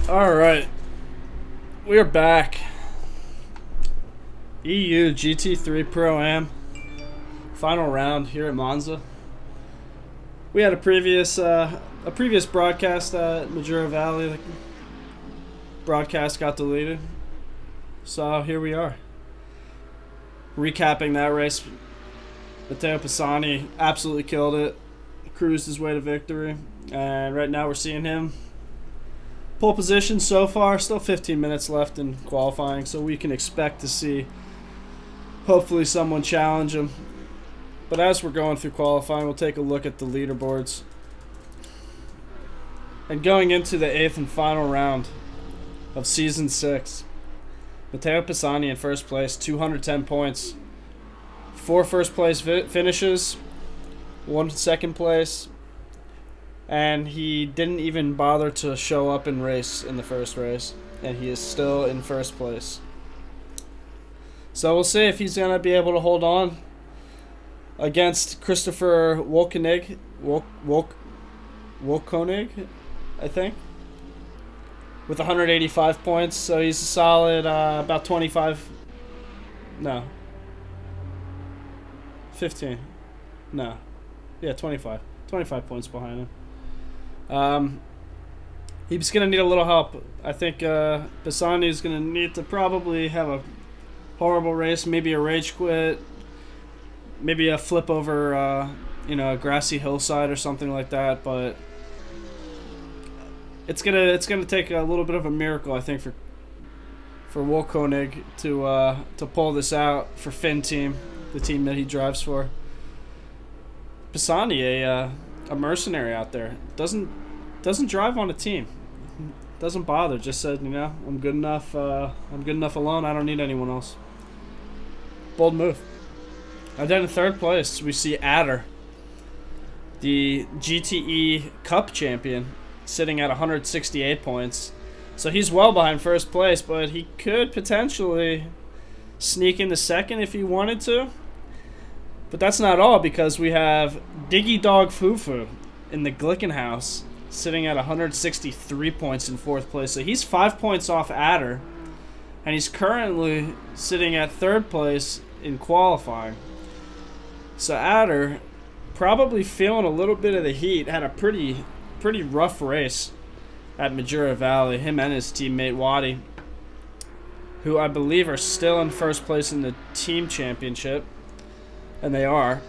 Alright, we're back. EU GT3 PROAM final round here at Monza. We had a previous broadcast at Majura Valley. The broadcast got deleted, so here we are, recapping that race. Matteo Pisani absolutely killed it, cruised his way to victory, and right now we're seeing him pole position so far. Still 15 minutes left in qualifying, so we can expect to see hopefully someone challenge him. But as we're going through qualifying, we'll take a look at the leaderboards. And going into the 8th and final round of Season 6, Matteo Pisani in first place, 210 points. 4 first place finishes, 1 second place, and he didn't even bother to show up and race in the first race, and he is still in first place. So we'll see if he's going to be able to hold on against Christopher Wolkonig, I think, with 185 points. So he's a solid about 25, no, 15, no, yeah, 25 points behind him. He's going to need a little help. I think Pisani is going to need to probably have a horrible race, maybe a rage quit, maybe a flip over, a grassy hillside or something like that. But it's gonna take a little bit of a miracle, I think, for Wolkonig to pull this out for Finn team, the team that he drives for. Pisani, a mercenary out there, doesn't drive on a team, doesn't bother. Just said, I'm good enough. I'm good enough alone. I don't need anyone else. Bold move. And then in third place, we see Adder, the GTE Cup champion, sitting at 168 points. So he's well behind first place, but he could potentially sneak into second if he wanted to. But that's not all, because we have Diggy Dog Fufu in the Glickenhaus sitting at 163 points in fourth place. So he's 5 points off Adder, and he's currently sitting at third place in qualifying. So Adder probably feeling a little bit of the heat. Had a pretty rough race at Majura Valley. Him and his teammate Waddy, who I believe are still in first place in the team championship. And they are.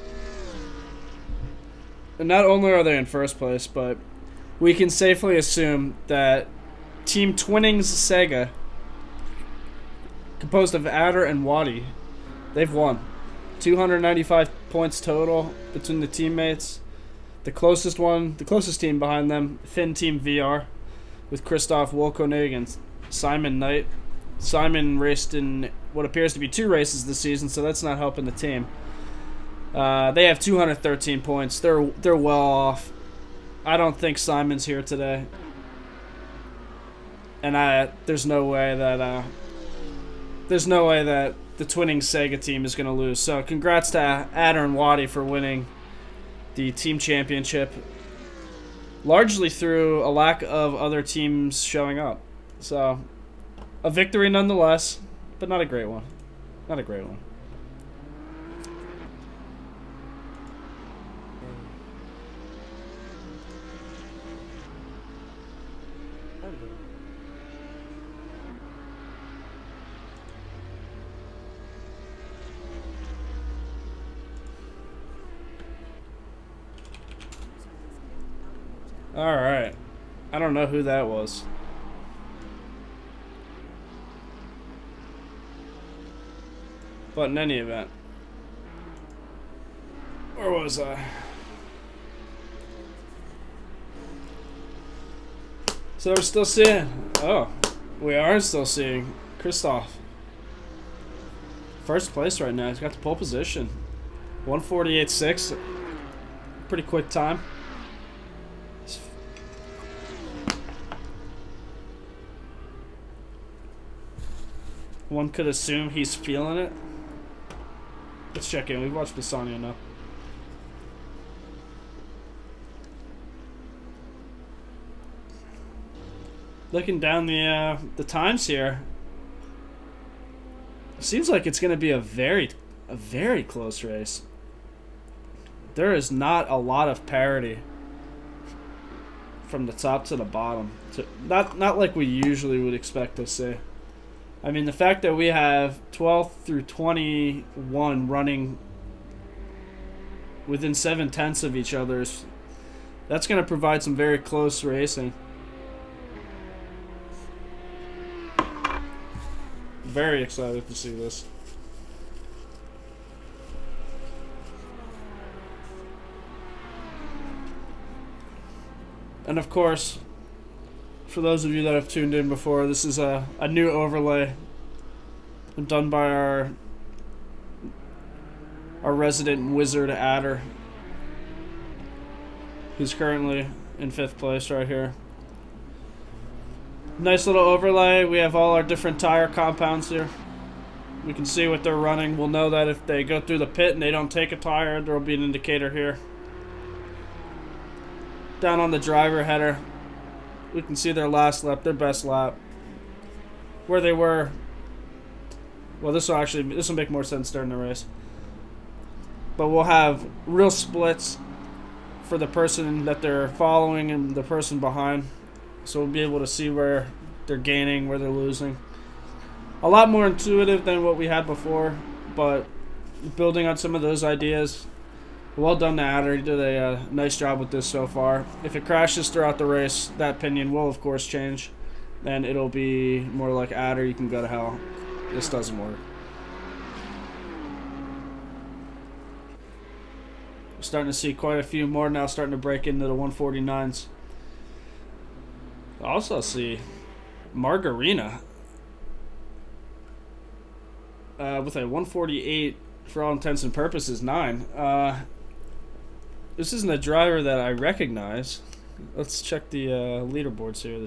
And not only are they in first place, but we can safely assume that Team Twinnings Sega, composed of Adder and Waddy, they've won. 295 points total between the teammates. The closest team behind them, Finn Team VR, with Christoph Wolkonig and Simon Knight. Simon raced in what appears to be 2 races this season, so that's not helping the team. They have 213 points. They're well off. I don't think Simon's here today, and there's no way that the Twinning Sega team is going to lose. So congrats to Adder and Waddy for winning the team championship, largely through a lack of other teams showing up. So a victory nonetheless, but not a great one. Not a great one. Alright. I don't know who that was. But in any event. Where was I? So we're still seeing... Oh. We are still seeing Christoph. First place right now. He's got the pole position. 148.6. Pretty quick time. One could assume he's feeling it. Let's check in. We've watched Pisani enough. Looking down the times here, it seems like it's going to be a very close race. There is not a lot of parity from the top to the bottom. Not like we usually would expect to see. I mean, the fact that we have 12 through 21 running within 7/10 of each other's, that's going to provide some very close racing. Very excited to see this. And of course, for those of you that have tuned in before, this is a new overlay done by our resident wizard adder, who's currently in 5th place right here. Nice little overlay. We have all our different tire compounds here. We can see what they're running. We'll know that if they go through the pit and they don't take a tire, there will be an indicator here. Down on the driver header, we can see their last lap, their best lap, where they were. Well, this will make more sense during the race. But we'll have real splits for the person that they're following and the person behind. So we'll be able to see where they're gaining, where they're losing. A lot more intuitive than what we had before, but building on some of those ideas. Well done to Adder. He did a nice job with this so far. If it crashes throughout the race, that pinion will, of course, change. And it'll be more like Adder, you can go to hell. This doesn't work. We're starting to see quite a few more now starting to break into the 149s. I also see Margarina with a 148 for all intents and purposes 9. This isn't a driver that I recognize. Let's check the leaderboards here.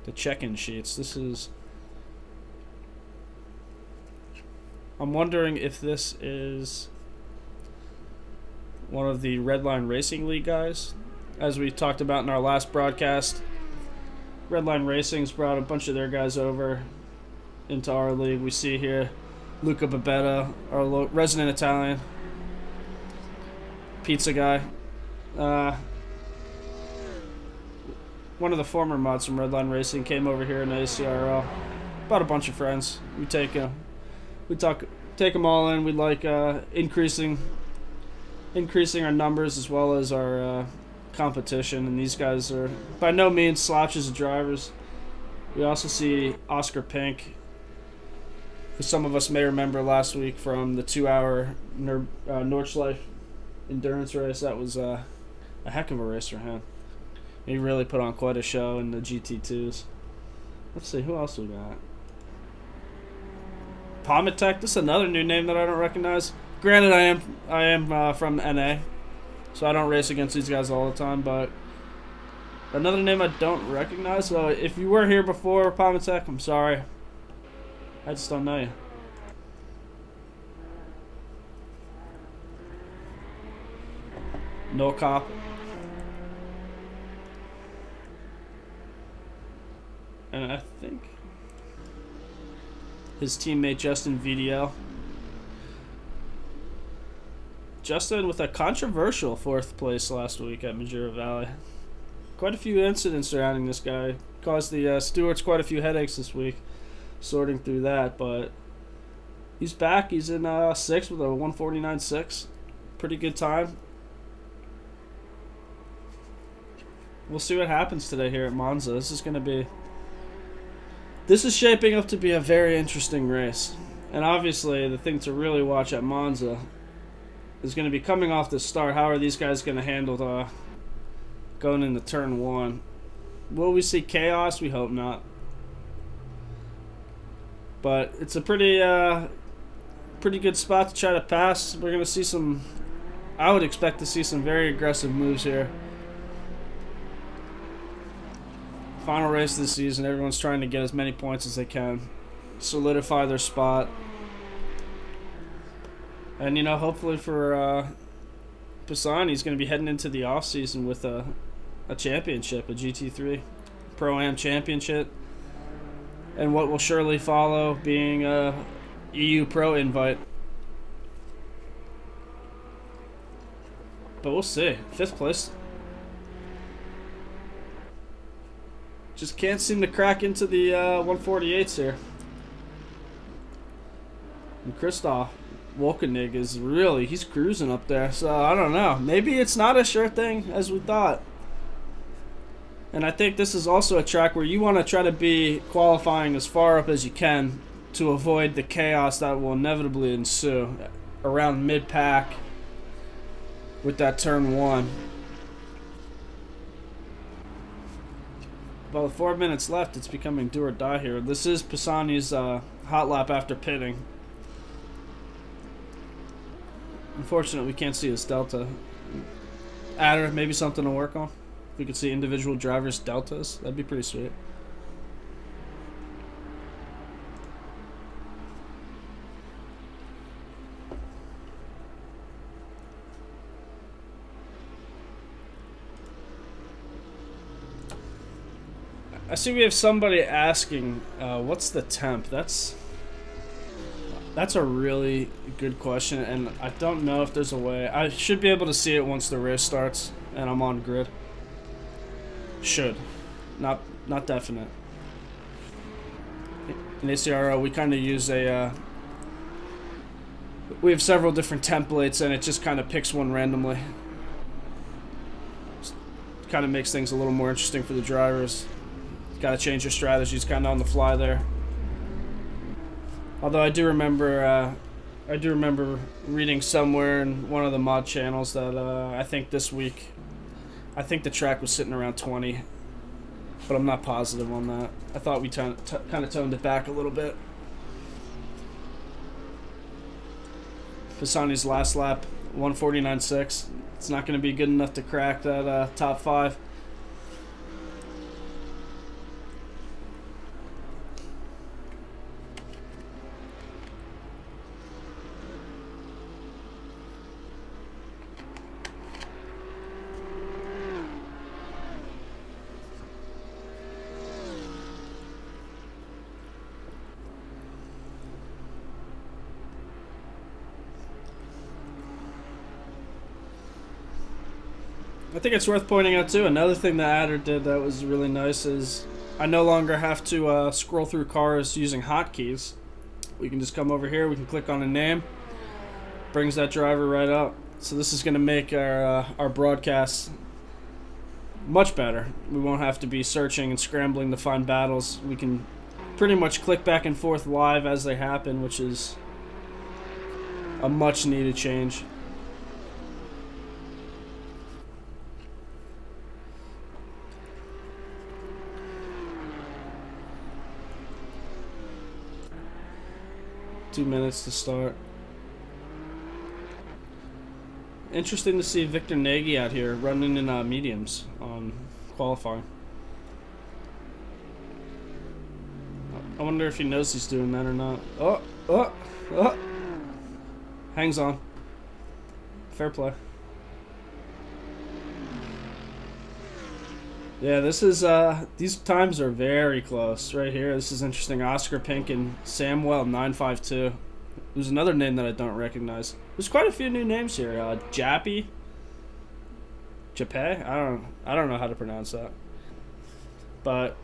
The check-in sheets. This is. I'm wondering if this is one of the Redline Racing League guys, as we talked about in our last broadcast. Redline Racing's brought a bunch of their guys over into our league. We see here Luca Babetta, our resident Italian pizza guy. One of the former mods from Redline Racing came over here in the ACRL. Brought a bunch of friends. We take them all in. We like increasing our numbers as well as our competition, and these guys are by no means slouches of drivers. We also see Oscar Pink, who some of us may remember last week from the 2-hour Nordschleife endurance race. That was a heck of a race for him. He really put on quite a show in the GT2s. Let's see, who else we got? Pomatek, this is another new name that I don't recognize. Granted, I am from NA, so I don't race against these guys all the time, but another name I don't recognize. So if you were here before, Pomatek, I'm sorry. I just don't know you. No cop. And I think his teammate Justin VDL. Justin with a controversial 4th place last week at Majura Valley. Quite a few incidents surrounding this guy. Caused the stewards quite a few headaches this week, sorting through that. But he's back. He's in 6th with a 149.6. Pretty good time. We'll see what happens today here at Monza. This is shaping up to be a very interesting race. And obviously, the thing to really watch at Monza is going to be coming off the start. How are these guys going to handle going into turn 1? Will we see chaos? We hope not. But it's a pretty good spot to try to pass. We're going to see some... I would expect to see some very aggressive moves here. Final race of the season. Everyone's trying to get as many points as they can. Solidify their spot. And, you know, hopefully for Pisani, he's going to be heading into the offseason with a championship, a GT3 PROAM championship. And what will surely follow being a EU Pro invite. But we'll see. 5th place. Just can't seem to crack into the 148s here. And Christoph Wolkenig is really, he's cruising up there. So I don't know. Maybe it's not as sure thing as we thought. And I think this is also a track where you want to try to be qualifying as far up as you can to avoid the chaos that will inevitably ensue around mid-pack with that turn 1. About 4 minutes left, it's becoming do or die here. This is Pisani's hot lap after pitting. Unfortunately, we can't see his delta. Adder, maybe something to work on. If we could see individual drivers' deltas, that'd be pretty sweet. I see we have somebody asking, what's the temp? That's a really good question, and I don't know if there's a way. I should be able to see it once the race starts and I'm on grid. Should. Not definite. In ACRL, we kind of use a... we have several different templates, and it just kind of picks one randomly. Kind of makes things a little more interesting for the drivers. Got to change your strategies kind of on the fly there. Although I do remember reading somewhere in one of the mod channels that I think this week, I think the track was sitting around 20, but I'm not positive on that. I thought we kind of toned it back a little bit. Pisani's last lap, 149.6. It's not going to be good enough to crack that top 5. I think it's worth pointing out too, another thing that Adder did that was really nice is I no longer have to scroll through cars using hotkeys. We can just come over here, we can click on a name, brings that driver right up. So this is going to make our broadcasts much better. We won't have to be searching and scrambling to find battles. We can pretty much click back and forth live as they happen, which is a much needed change. Two minutes to start. Interesting to see Victor Nagy out here running in mediums on qualifying. I wonder if he knows he's doing that or not. Oh! Hangs on. Fair play. Yeah, this is, these times are very close right here. This is interesting. Oscar Pink and Samuel 952. There's another name that I don't recognize. There's quite a few new names here. Jappy? Jape? I don't know how to pronounce that. But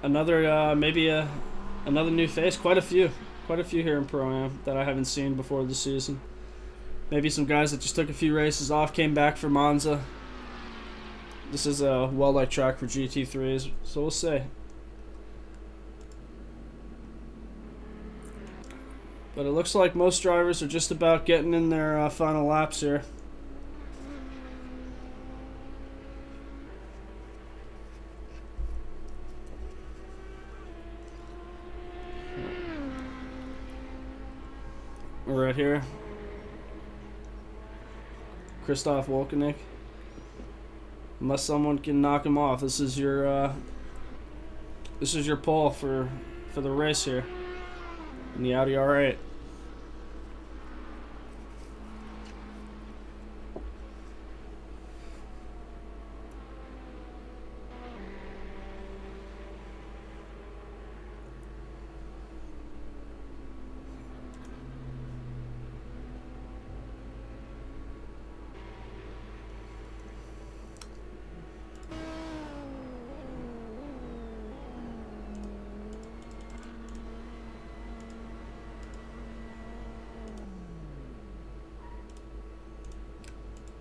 another, maybe another new face. Quite a few here in Pro-Am that I haven't seen before this season. Maybe some guys that just took a few races off, came back for Monza. This is a well-liked track for GT3s, so we'll see. But it looks like most drivers are just about getting in their final laps here. We're right here. Christoph Wolkenig. Unless someone can knock him off, this is your pole for the race here in the Audi R8.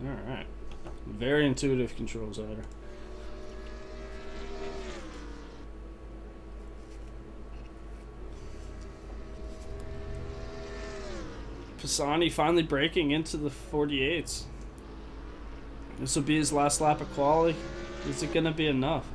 Alright. Very intuitive controls out here. Pisani finally breaking into the 48s. This will be his last lap of quali. Is it going to be enough?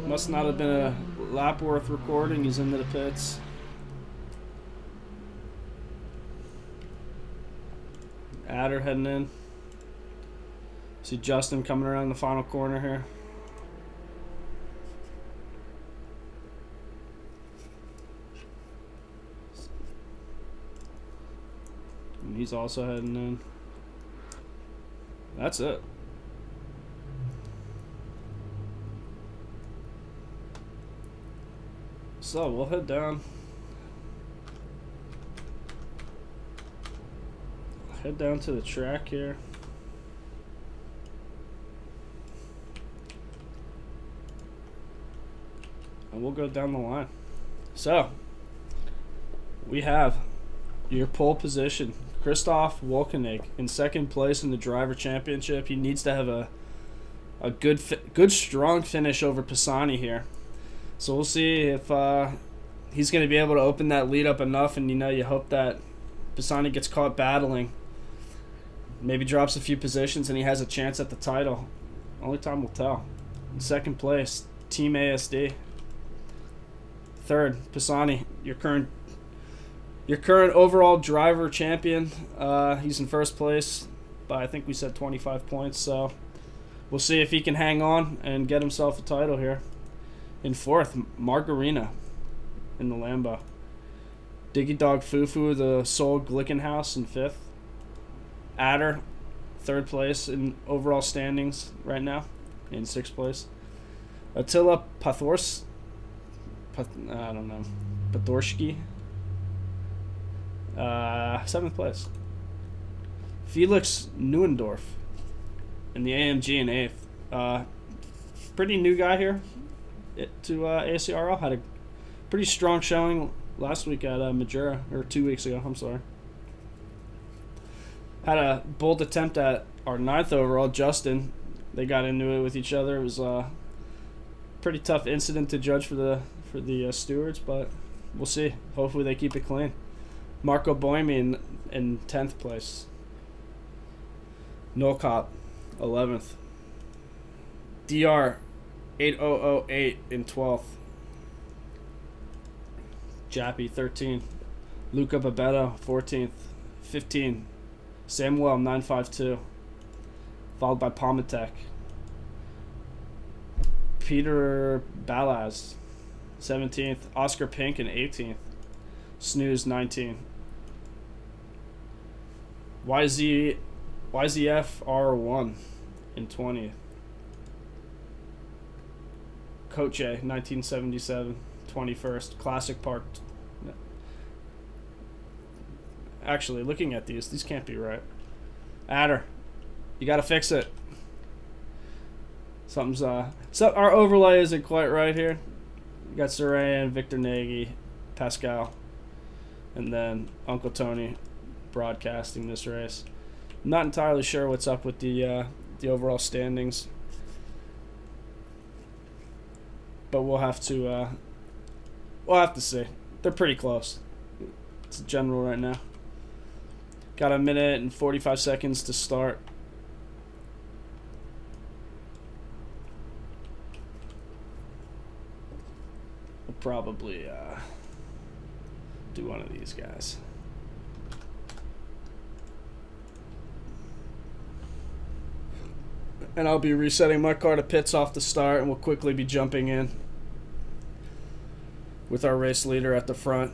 Must not have been a lap worth recording. He's into the pits. Adder heading in. See Justin coming around the final corner here. And he's also heading in. That's it. So we'll head down. Head down to the track here. And we'll go down the line. So we have your pole position. Christoph Wolkenig in second place in the driver championship. He needs to have a good strong finish over Pisani here. So we'll see if he's going to be able to open that lead up enough, and you hope that Pisani gets caught battling, maybe drops a few positions, and he has a chance at the title. Only time will tell. In second place, Team ASD. Third, Pisani, your current overall driver champion. He's in first place by, I think we said 25 points. So we'll see if he can hang on and get himself a title here. In fourth, Margarina in the Lambo. Diggy Dog Fufu, the Soul Glickenhaus in fifth. Adder, third place in overall standings right now, in sixth place. Attila Pathorski, seventh place. Felix Neuendorf in the AMG in eighth. Pretty new guy here to ACRL. Had a pretty strong showing last week at Majura, or 2 weeks ago, I'm sorry. Had a bold attempt at our ninth overall, Justin. They got into it with each other. It was a pretty tough incident to judge for the stewards, but we'll see. Hopefully they keep it clean. Marco Boemi in 10th place. Nolcop, 11th. DR 8008 in 12th. Jappy 13th. Luca Babetto 14th. 15th. Samuel 952. Followed by Palmatek. Peter Balaz 17th. Oscar Pink in 18th. Snooze 19. YZF R1 in 20th. Coach A 1977 21st. Classic Park. Actually, looking at these can't be right. Adder, you gotta fix it. Something's so our overlay isn't quite right here. We got Saran, Victor Nagy, Pascal, and then Uncle Tony broadcasting this race. I'm not entirely sure what's up with the overall standings, but we'll have to see. They're pretty close. It's general right now. Got a minute and 45 seconds to start. We'll probably do one of these guys. And I'll be resetting my car to pits off the start, and we'll quickly be jumping in with our race leader at the front.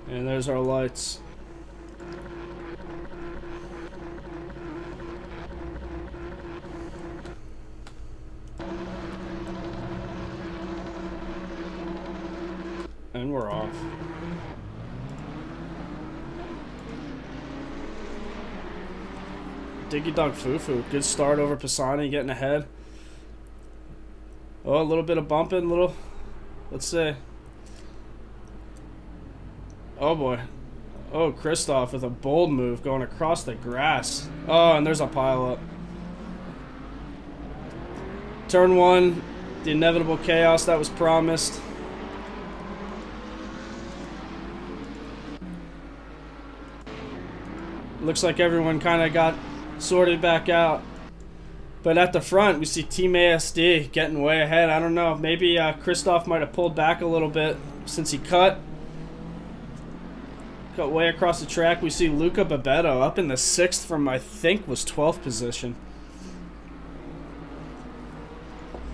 And there's our lights. And we're off. Diggy Dog Fufu. Good start over Pisani, getting ahead. Oh, a little bit of bumping, let's see. Oh boy. Oh, Christoph with a bold move going across the grass. Oh, and there's a pileup. Turn 1, the inevitable chaos that was promised. Looks like everyone kind of got sorted back out. But at the front, we see Team ASD getting way ahead. I don't know. Maybe Christoph might have pulled back a little bit since he cut. Got way across the track. We see Luca Babetto up in the 6th from, I think, was 12th position.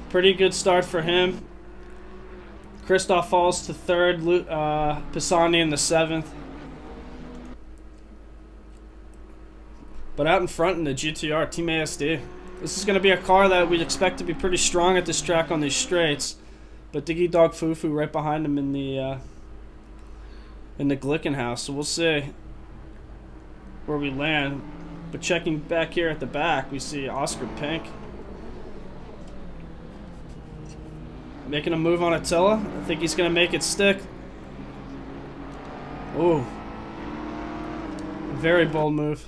Pretty good start for him. Christoph falls to 3rd. Pisani in the 7th. But out in front in the GTR, Team ASD. This is going to be a car that we'd expect to be pretty strong at this track on these straights. But Diggy Dog Fufu right behind him in the Glickenhaus. So we'll see where we land. But checking back here at the back, we see Oscar Pink making a move on Attila. I think he's going to make it stick. Ooh. Very bold move.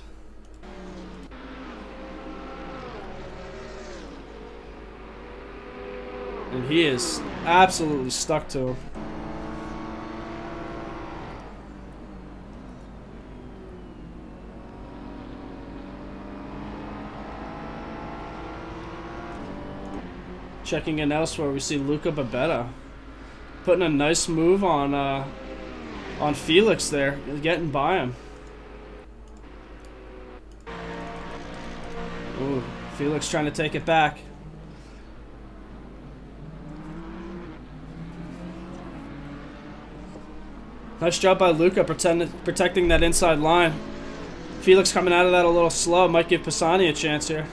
And he is absolutely stuck to him. Checking in elsewhere, we see Luca Babetta putting a nice move on Felix there, getting by him. Ooh, Felix trying to take it back. Nice job by Luca protecting that inside line. Felix coming out of that a little slow. Might give Pisani a chance here.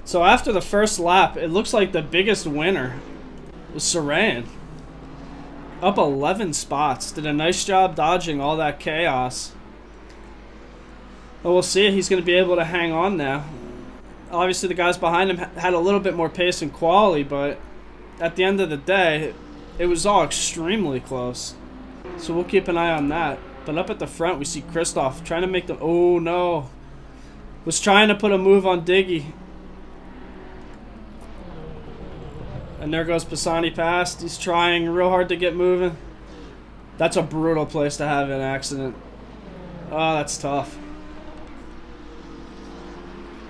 So after the first lap, it looks like the biggest winner was Saran. Up 11 spots. Did a nice job dodging all that chaos. But we'll see if he's going to be able to hang on now. Obviously, the guys behind him had a little bit more pace and quality, but at the end of the day, it was all extremely close. So we'll keep an eye on that. But up at the front, we see Christoph trying to make the... Oh, no. Was trying to put a move on Diggy. And there goes Pisani past. He's trying real hard to get moving. That's a brutal place to have an accident. Oh, that's tough.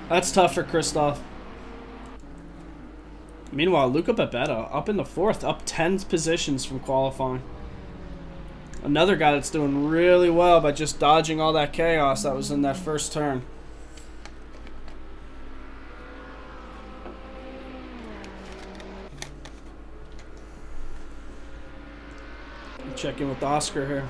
That's tough for Christoph. Meanwhile, Luca Babetta up in the 4th, up 10 positions from qualifying. Another guy that's doing really well by just dodging all that chaos that was in that first turn. Check in with Oscar here.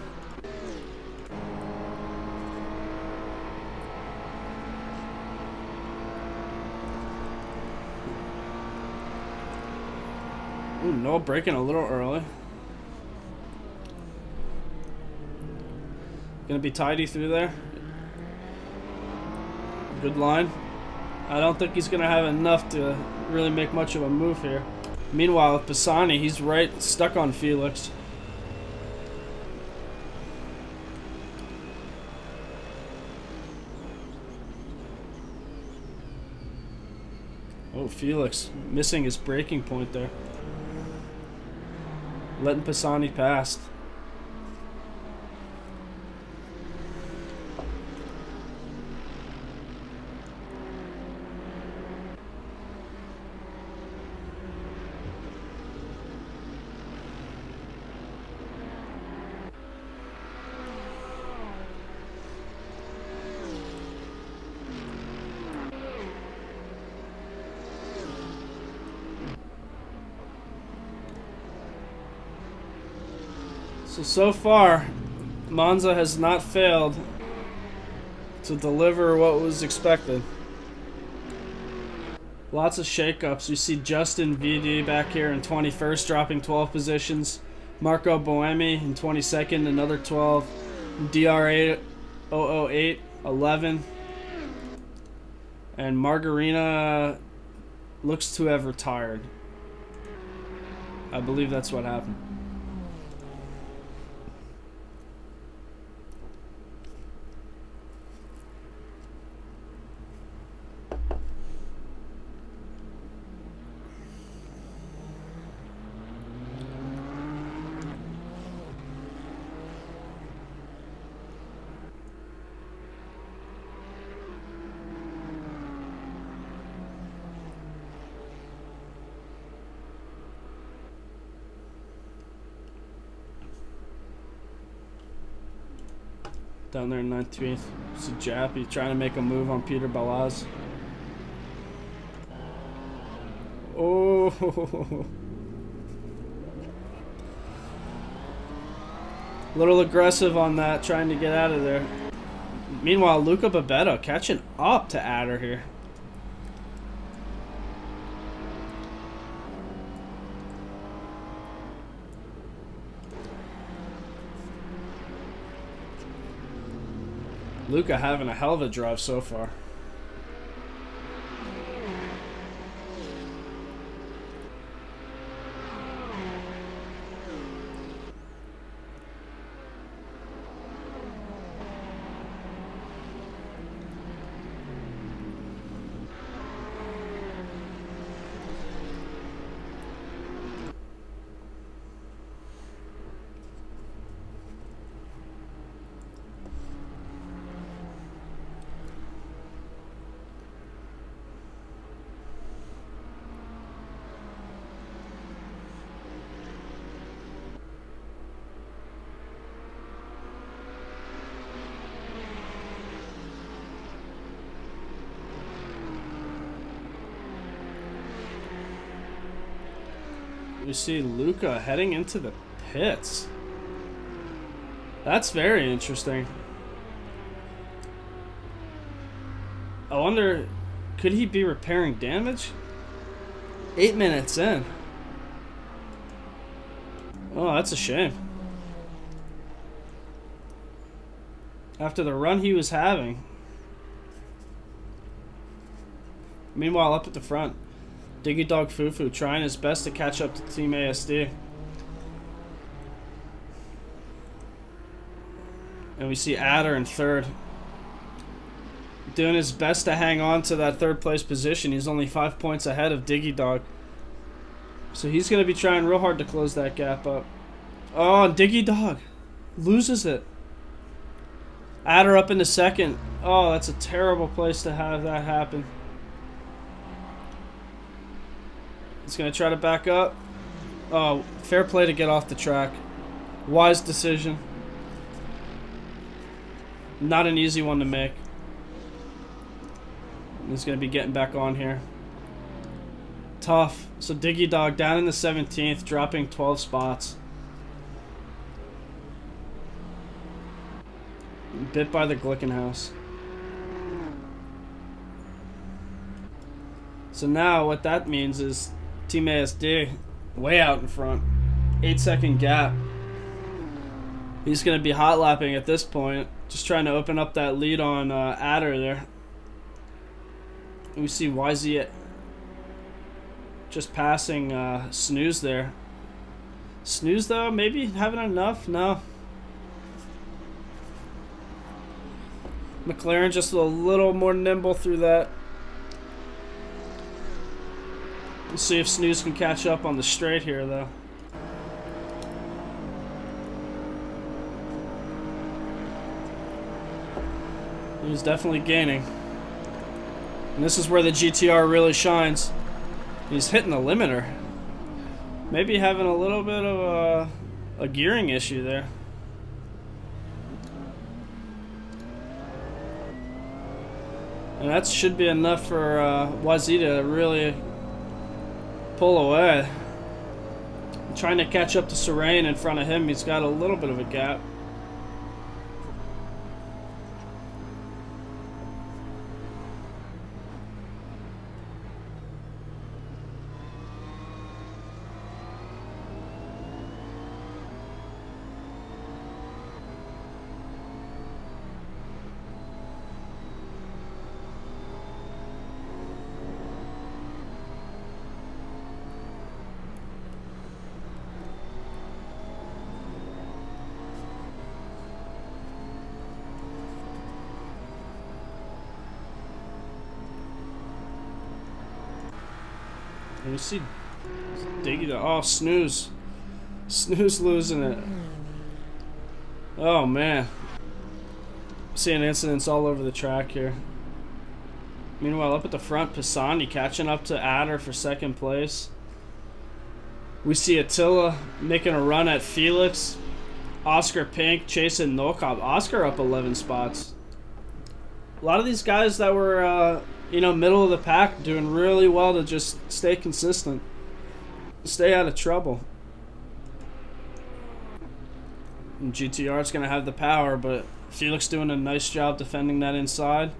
Ooh, Noah braking a little early. Gonna be tidy through there. Good line. I don't think he's gonna have enough to really make much of a move here. Meanwhile, with Pisani, he's right stuck on Felix. Oh, Felix missing his braking point there. Letting Pisani past. So far, Monza has not failed to deliver what was expected. Lots of shakeups. You see Justin VD back here in 21st, dropping 12 positions. Marco Boemi in 22nd, another 12. DR8 008, 11. And Margarina looks to have retired. I believe that's what happened. Down there in 19th. See Jappy trying to make a move on Peter Balaz. Oh. A little aggressive on that, trying to get out of there. Meanwhile, Luca Babetta catching up to Adder here. Luca having a hell of a drive so far. we see Luca heading into the pits. That's very interesting. I wonder, could he be repairing damage? 8 minutes in. Oh, that's a shame. After the run he was having. Meanwhile, up at the front, Diggy Dog Fufu trying his best to catch up to Team ASD. And we see Adder in third. Doing his best to hang on to that third place position. He's only 5 points ahead of Diggy Dog. So he's going to be trying real hard to close that gap up. Oh, and Diggy Dog loses it. Adder up into second. Oh, that's a terrible place to have that happen. He's going to try to back up. Oh, fair play to get off the track. Wise decision. Not an easy one to make. He's going to be getting back on here. Tough. So Diggy Dog down in the 17th, dropping 12 spots. Bit by the Glickenhaus. So now what that means is Team ASD way out in front. 8-second gap. He's going to be hot lapping at this point. Just trying to open up that lead on Adder there. We see YZ just passing Snooze there. Snooze, though, maybe having enough? No. McLaren just a little more nimble through that. We'll see if Snooze can catch up on the straight here, though. He's definitely gaining. And this is where the GTR really shines. He's hitting the limiter. Maybe having a little bit of a gearing issue there. And that should be enough for YZ to really pull away. Trying to catch up to Serene in front of him. He's got a little bit of a gap. And you see Diggy, oh, Snooze. Snooze losing it. Oh, man. Seeing incidents all over the track here. Meanwhile, up at the front, Pisani catching up to Adder for second place. We see Attila making a run at Felix. Oscar Pink chasing Nokop. Oscar up 11 spots. A lot of these guys that were, you know, middle of the pack doing really well to just stay consistent. Stay out of trouble. And GTR's going to have the power, but Felix doing a nice job defending that inside.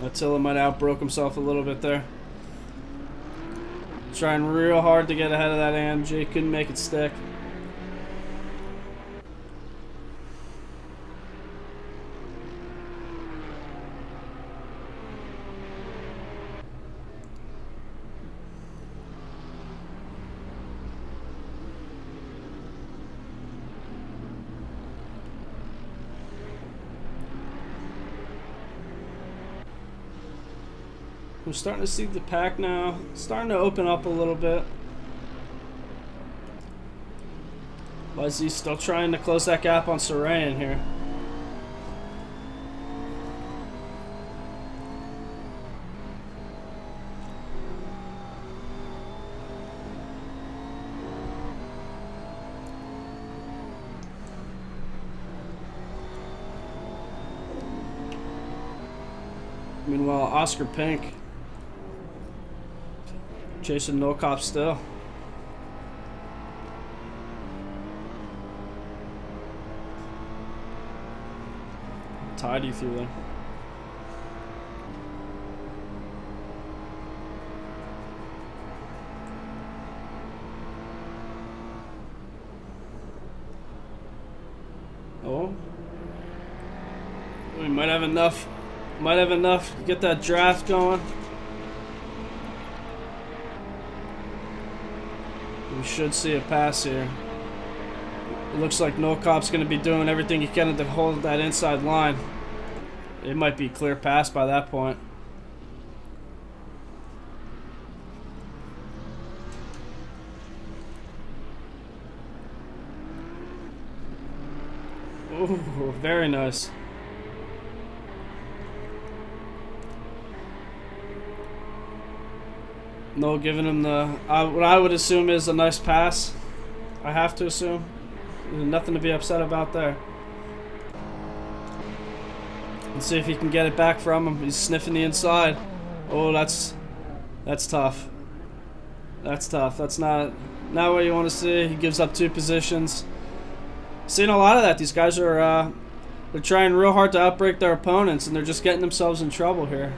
Attila might have outbroke himself a little bit there. Trying real hard to get ahead of that AMG. Couldn't make it stick. We're starting to see the pack now. Starting to open up a little bit. YZ still trying to close that gap on Serene here. Meanwhile, Oscar Pink Chasing no cop still. Tidy through there. Oh. We might have enough. Might have enough to get that draft going. We should see a pass here. It looks like No Cop's going to be doing everything he can to hold that inside line. It might be clear pass by that point. Ooh, very nice. No giving him the what I would assume is a nice pass. I have to assume. There's nothing to be upset about there. Let's see if he can get it back from him. He's sniffing the inside. Oh, that's tough. That's tough. That's not what you want to see. He gives up 2 positions. Seeing a lot of that. These guys are they're trying real hard to outbreak their opponents, and they're just getting themselves in trouble here.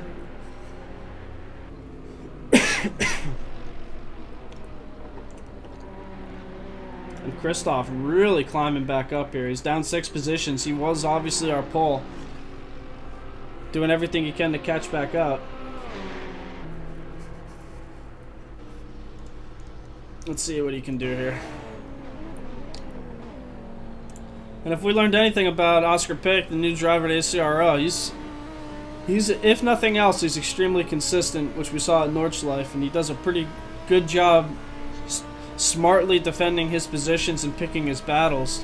And Kristoff really climbing back up here. He's down 6 positions. He was obviously our pole. Doing everything he can to catch back up. Let's see what he can do here. And if we learned anything about Oscar Pick, the new driver at ACRL, he's if nothing else, he's extremely consistent, which we saw at Nordschleife, and he does a pretty good job smartly defending his positions and picking his battles.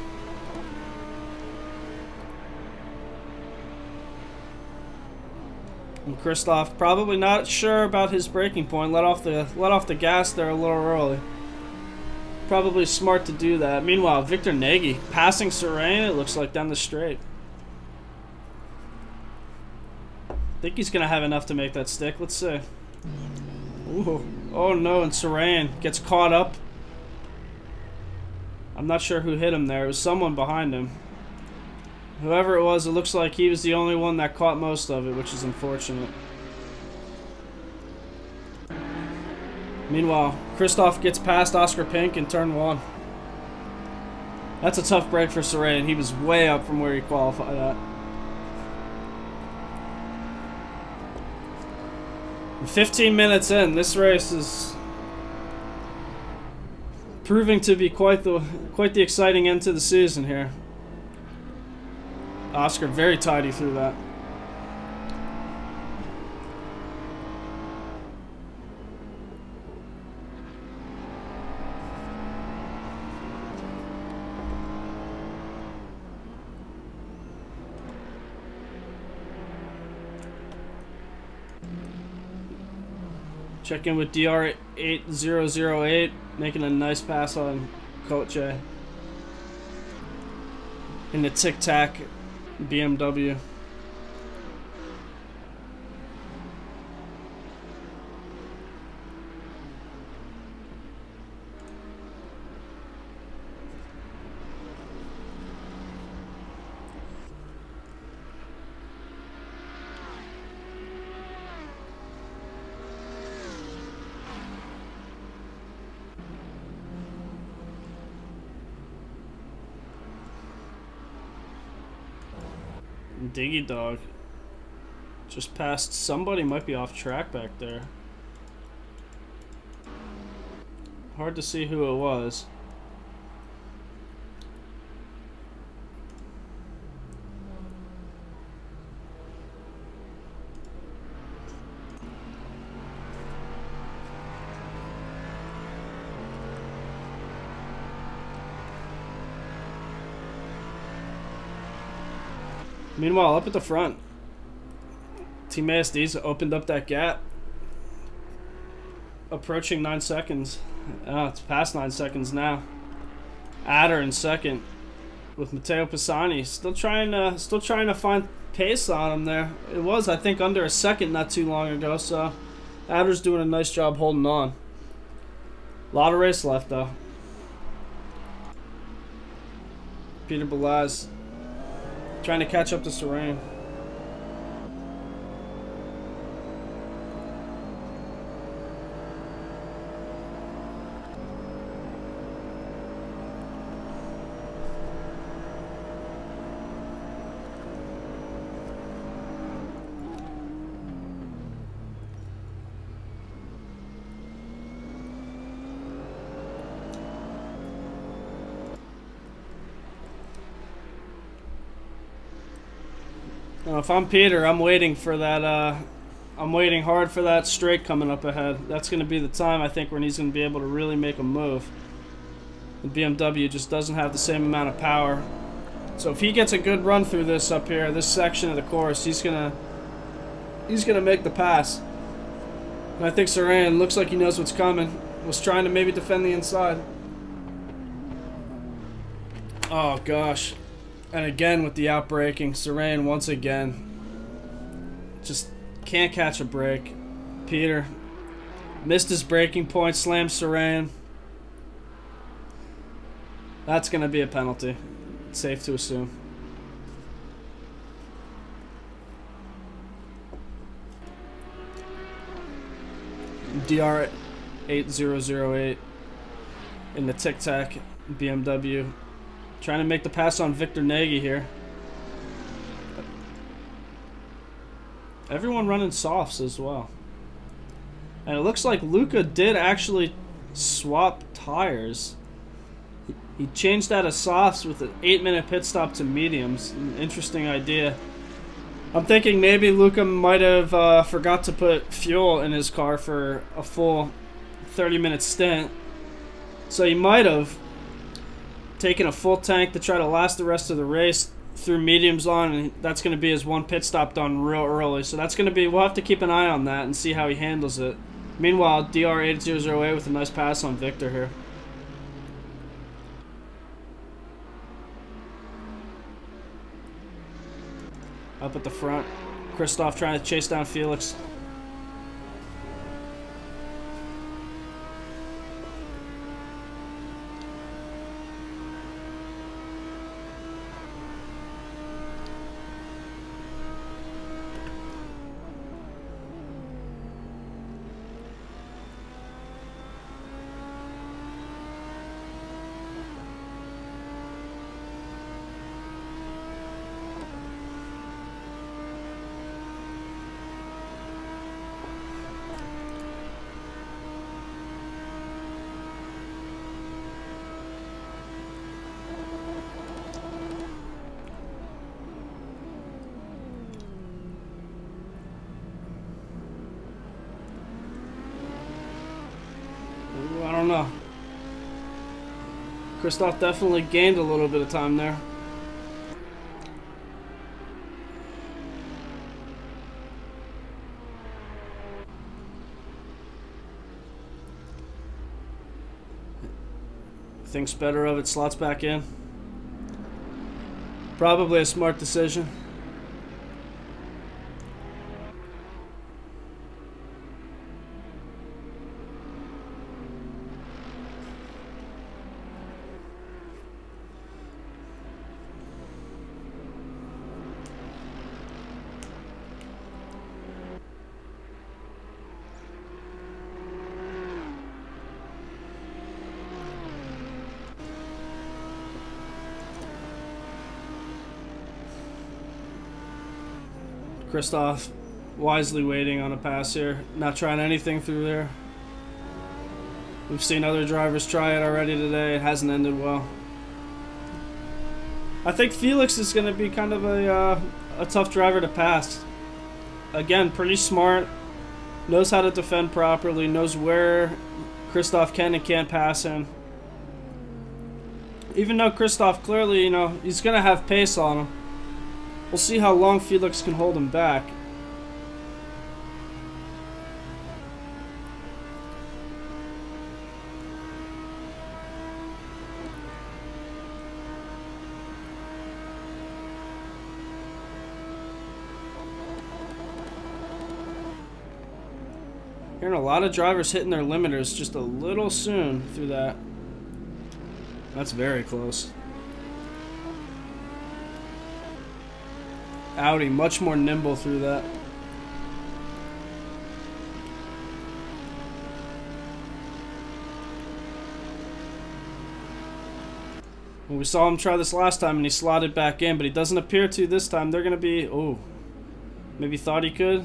And Kristoff probably not sure about his braking point. Let off the gas there a little early. Probably smart to do that. Meanwhile, Victor Nagy passing Serene, it looks like, down the straight. I think he's gonna have enough to make that stick. Let's see. Ooh. Oh no, and Serene gets caught up. I'm not sure who hit him there. It was someone behind him. Whoever it was, it looks like he was the only one that caught most of it, which is unfortunate. Meanwhile, Kristoff gets past Oscar Pink in turn 1. That's a tough break for Serene. He was way up from where he qualified at. And 15 minutes in, this race is proving to be quite the exciting end to the season here. Oscar very tidy through that. Check in with DR8008, making a nice pass on Coach in the Tic Tac BMW. Diggy Dog just passed somebody, might be off track back there. Hard to see who it was. Meanwhile, up at the front, Team ASD's opened up that gap. Approaching 9 seconds. Oh, it's past 9 seconds now. Adder in second with Matteo Pisani. Still trying to find pace on him there. It was, I think, under a second not too long ago, so Adder's doing a nice job holding on. A lot of race left, though. Peter Balaz trying to catch up to Serene. Now, if I'm Peter, I'm waiting for that. I'm waiting hard for that straight coming up ahead. That's going to be the time, I think, when he's going to be able to really make a move. The BMW just doesn't have the same amount of power. So if he gets a good run through this up here, this section of the course, he's gonna make the pass. And I think Saran looks like he knows what's coming. Was trying to maybe defend the inside. Oh gosh. And again with the outbraking, Saran once again just can't catch a break. Peter missed his braking point, slammed Saran. That's gonna be a penalty. It's safe to assume. DR 8008 in the Tic Tac BMW. Trying to make the pass on Victor Nagy here. Everyone running softs as well. And it looks like Luca did actually swap tires. He changed out of softs with an 8-minute pit stop to mediums. An interesting idea. I'm thinking maybe Luca might have forgot to put fuel in his car for a full 30-minute stint. So he might have taken a full tank to try to last the rest of the race through mediums on, and that's going to be his one pit stop done real early. So that's going to be, we'll have to keep an eye on that and see how he handles it. Meanwhile, DR 8008 with a nice pass on Victor here. Up at the front, Christoph trying to chase down Felix. I don't know. Christoph definitely gained a little bit of time there. Thinks better of it, slots back in. Probably a smart decision. Christoph wisely waiting on a pass here, not trying anything through there. We've seen other drivers try it already today. It hasn't ended well. I think Felix is going to be kind of a tough driver to pass. Again, pretty smart, knows how to defend properly, knows where Christoph can and can't pass him. Even though Christoph clearly, you know, he's going to have pace on him. We'll see how long Felix can hold him back. Hearing a lot of drivers hitting their limiters just a little soon through that. That's very close. Audi much more nimble through that. Well, we saw him try this last time and he slotted back in, but he doesn't appear to this time. They're going to be... Oh, maybe thought he could.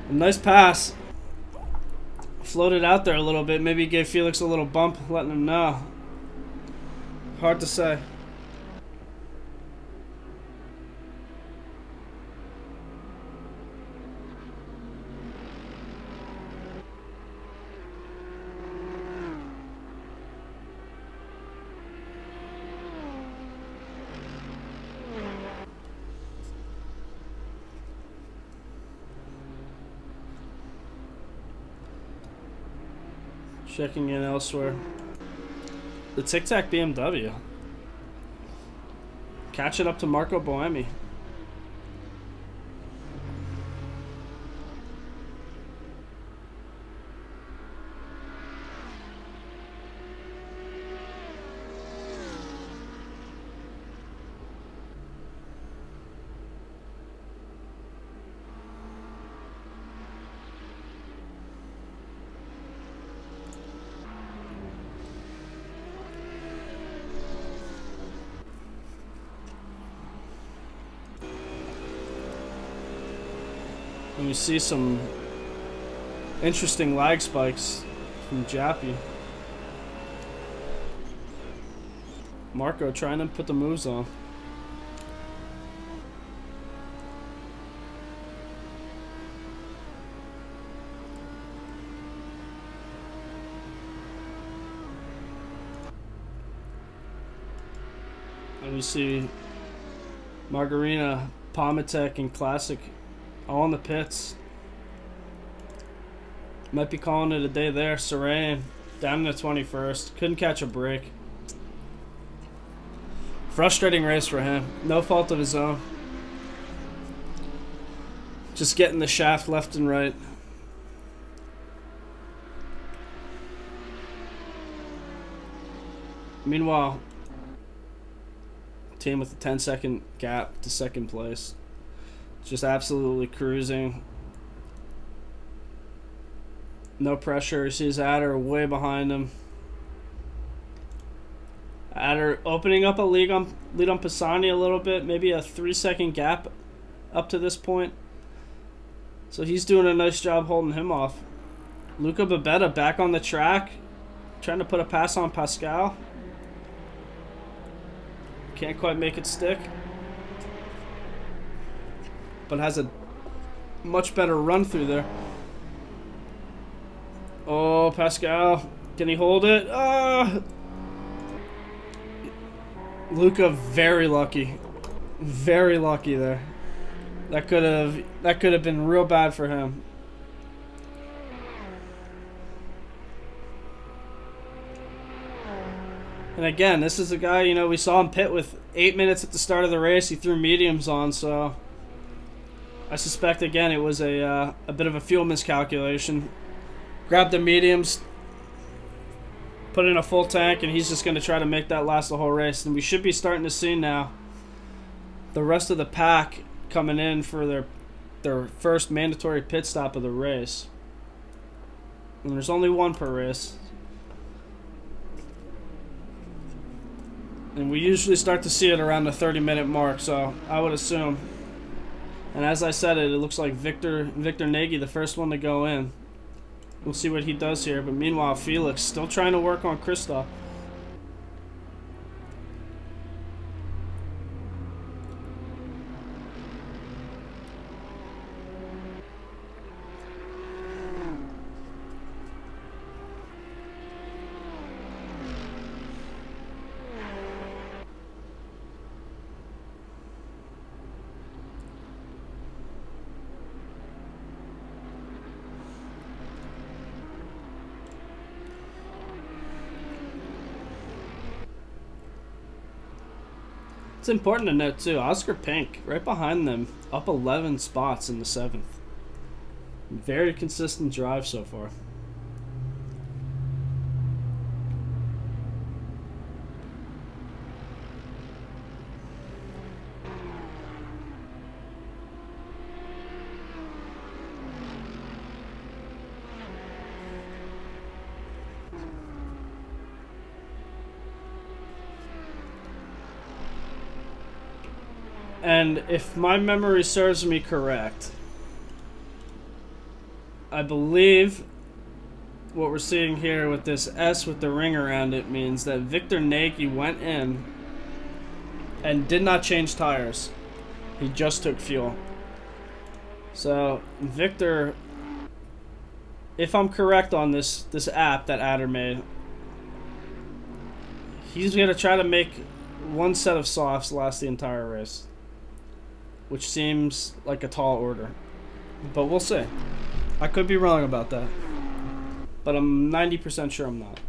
A nice pass. Floated out there a little bit. Maybe gave Felix a little bump, letting him know. Hard to say. Checking in elsewhere. The Tic Tac BMW. Catching up to Marco Boemi. And we see some interesting lag spikes from Jappy. Marco trying to put the moves on. And we see Margarina, Pomatek, and Classic all in the pits. Might be calling it a day there. Serene down in the 21st. Couldn't catch a break. Frustrating race for him. No fault of his own. Just getting the shaft left and right. Meanwhile, team with a 10-second gap to second place. Just absolutely cruising. No pressure. He sees Adder way behind him. Adder opening up a lead on Pisani a little bit. Maybe a 3-second gap up to this point. So he's doing a nice job holding him off. Luca Babetta back on the track. Trying to put a pass on Pascal. Can't quite make it stick. But has a much better run through there. Oh, Pascal. Can he hold it? Luca very lucky. Very lucky there. That could have been real bad for him. And again, this is a guy, you know, we saw him pit with 8 minutes at the start of the race. He threw mediums on, so I suspect, again, it was a bit of a fuel miscalculation. Grabbed the mediums, put in a full tank, and he's just going to try to make that last the whole race. And we should be starting to see now the rest of the pack coming in for their first mandatory pit stop of the race. And there's only one per race. And we usually start to see it around the 30-minute mark, so I would assume. And as I said it looks like Victor Nagy, the first one to go in. We'll see what he does here. But meanwhile, Felix still trying to work on Christoph. It's important to note too, Oscar Pink, right behind them, up 11 spots in the 7th. Very consistent drive so far. And if my memory serves me correct, I believe what we're seeing here with this S with the ring around it means that Victor Nagy went in and did not change tires. He just took fuel. So Victor, if I'm correct on this app that Adder made, he's going to try to make one set of softs last the entire race, which seems like a tall order. But we'll see. I could be wrong about that, but I'm 90% sure I'm not.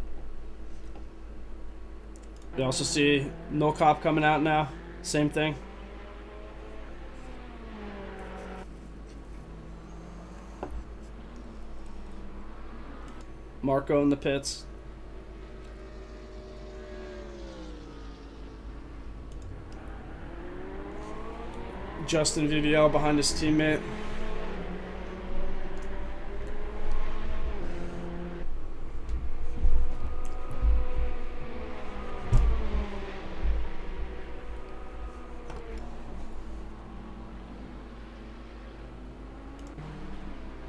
You also see No Cop coming out now. Same thing. Marco in the pits. Justin Viviel behind his teammate.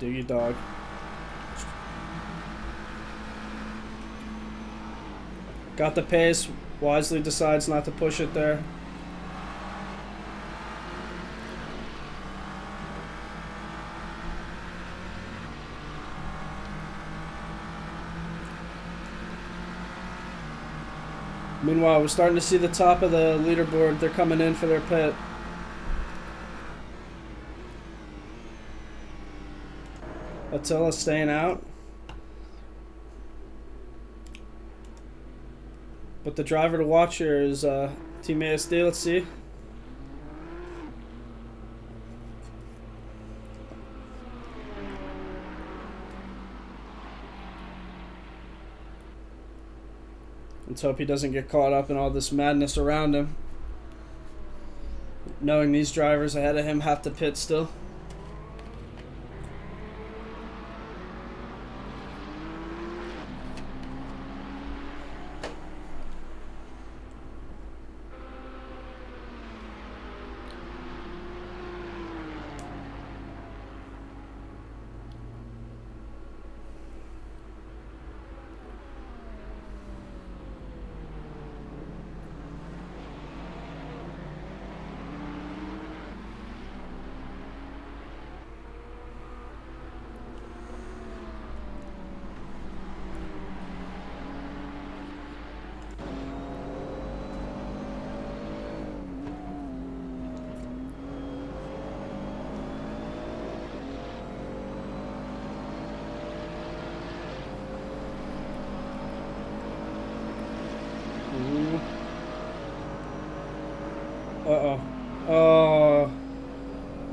Diggy Dog. Got the pace. Wisely decides not to push it there. Meanwhile, we're starting to see the top of the leaderboard. They're coming in for their pit. Attila staying out. But the driver to watch here is Team ASD. Let's see. Let's hope he doesn't get caught up in all this madness around him. Knowing these drivers ahead of him have to pit still.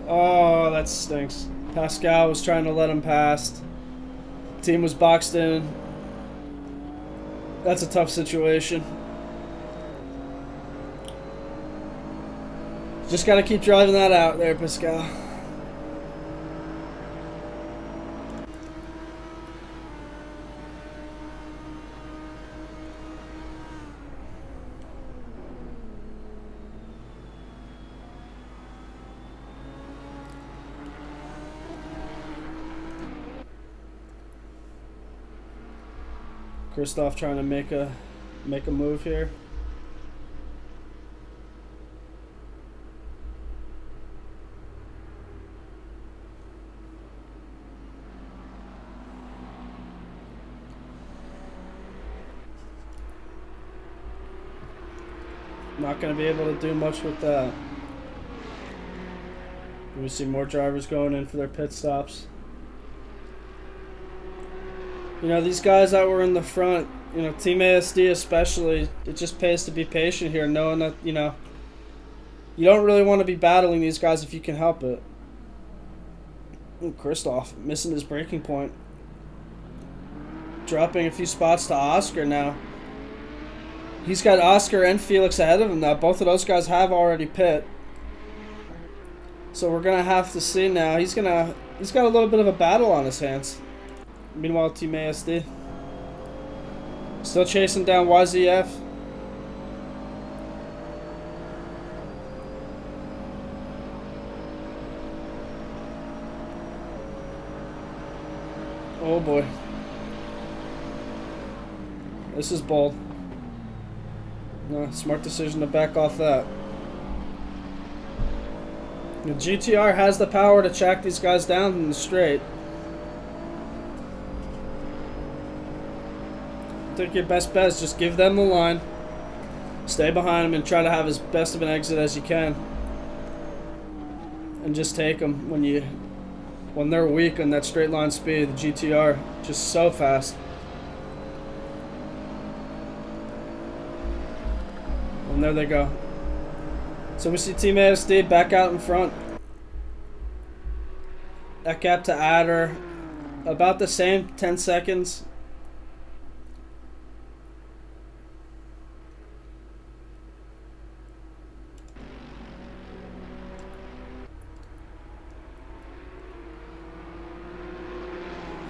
Oh, that stinks. Pascal was trying to let him pass. Team was boxed in. That's a tough situation. Just gotta keep driving that out there, Pascal. Christoph trying to make a move here. Not going to be able to do much with that. We see more drivers going in for their pit stops. You know, these guys that were in the front, you know, Team ASD especially, it just pays to be patient here, knowing that, you know, You don't really want to be battling these guys if you can help it. Ooh, Kristoff missing his breaking point. Dropping a few spots to Oscar now. He's got Oscar and Felix ahead of him now. Both of those guys have already pit. So we're going to have to see now. He's got a little bit of a battle on his hands. Meanwhile, Team ASD still chasing down YZF. Oh boy. This is bold. No, smart decision to back off that. The GTR has the power to track these guys down in the straight. I think your best bet is just give them the line, stay behind them, and try to have as best of an exit as you can. And just take them when they're weak on that straight line speed. The GTR just so fast. And there they go. So we see Team ASD back out in front. That gap to Adder, about the same, 10 seconds.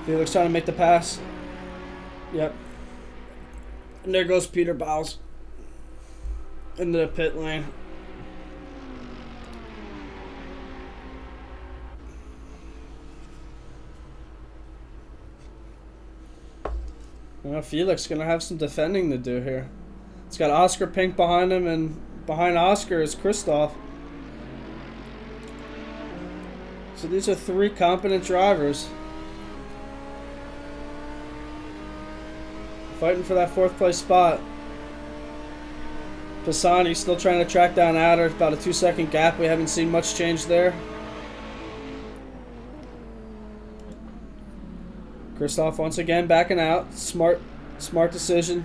Felix trying to make the pass. Yep. And there goes Peter Bowles into the pit lane. Well, Felix gonna have some defending to do here. It's got Oscar Pink behind him, and behind Oscar is Kristoff. So these are three competent drivers fighting for that fourth place spot. Pisani still trying to track down Adder. About a 2-second gap. We haven't seen much change there. Kristoff once again backing out. Smart decision.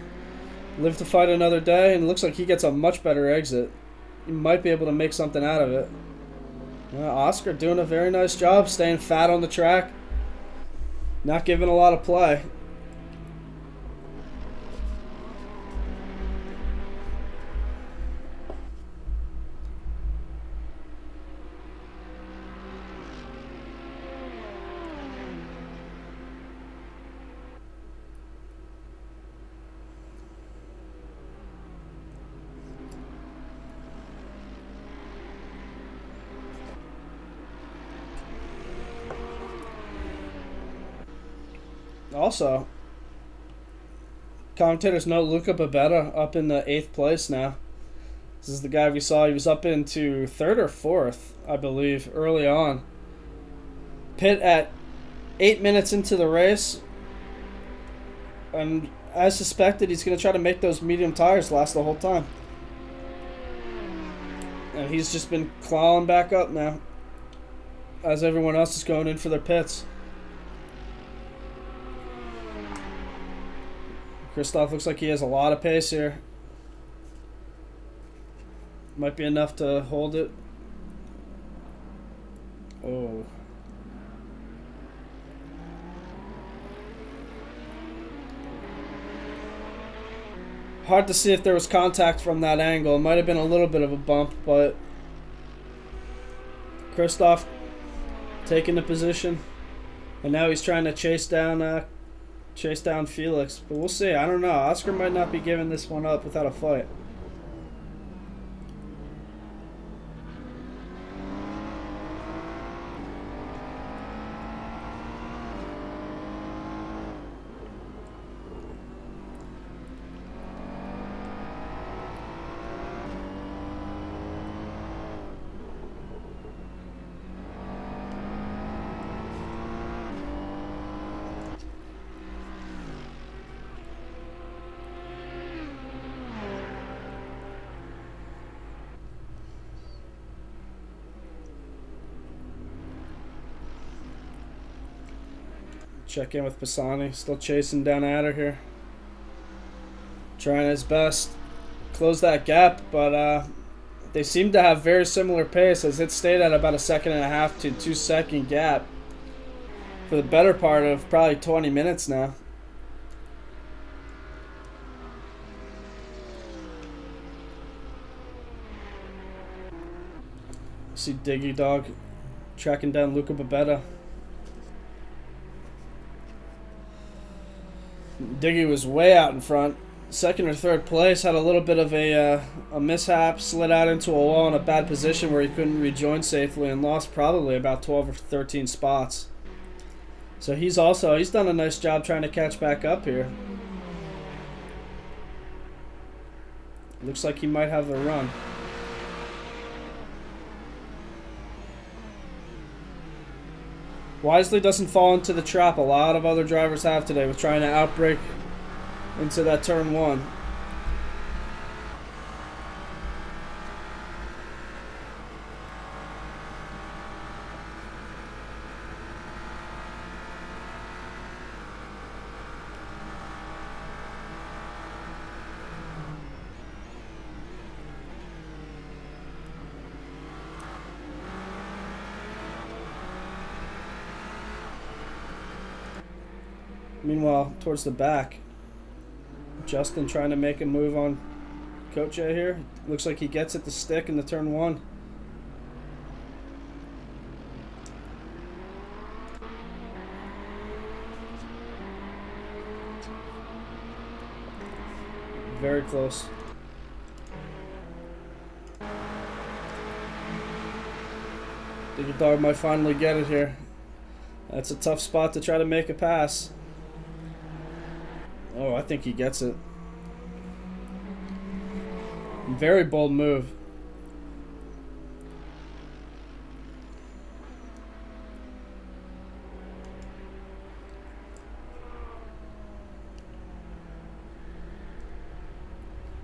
Live to fight another day, and it looks like he gets a much better exit. He might be able to make something out of it. Oscar doing a very nice job staying fat on the track. Not giving a lot of play. Also, commentators note Luca Babetta up in the 8th place now. This is the guy we saw. He was up into 3rd or 4th, I believe, early on. Pit at 8 minutes into the race. And as suspected, he's going to try to make those medium tires last the whole time. And he's just been clawing back up now as everyone else is going in for their pits. Kristoff looks like he has a lot of pace here. Might be enough to hold it. Oh. Hard to see if there was contact from that angle. It might have been a little bit of a bump, but Kristoff taking the position. And now he's trying to chase down Felix, but we'll see. I don't know. Oscar might not be giving this one up without a fight. Check in with Pisani. Still chasing down Adder here. Trying his best. Close that gap, but They seem to have very similar pace, as it stayed at about a 1.5 to 2 second gap for the better part of probably 20 minutes now. See Diggy Dog tracking down Luca Babetta. Diggy was way out in front. Second or third place, had a little bit of a mishap, slid out into a wall in a bad position where he couldn't rejoin safely and lost probably about 12 or 13 spots. So he's done a nice job trying to catch back up here. Looks like he might have the run. Wisely doesn't fall into the trap a lot of other drivers have today with trying to outbrake into that turn one. Meanwhile, towards the back, Justin trying to make a move on Coach here. Looks like he gets at the stick in the turn one. Very close. Diggy Dog might finally get it here. That's a tough spot to try to make a pass. Oh, I think he gets it. Very bold move.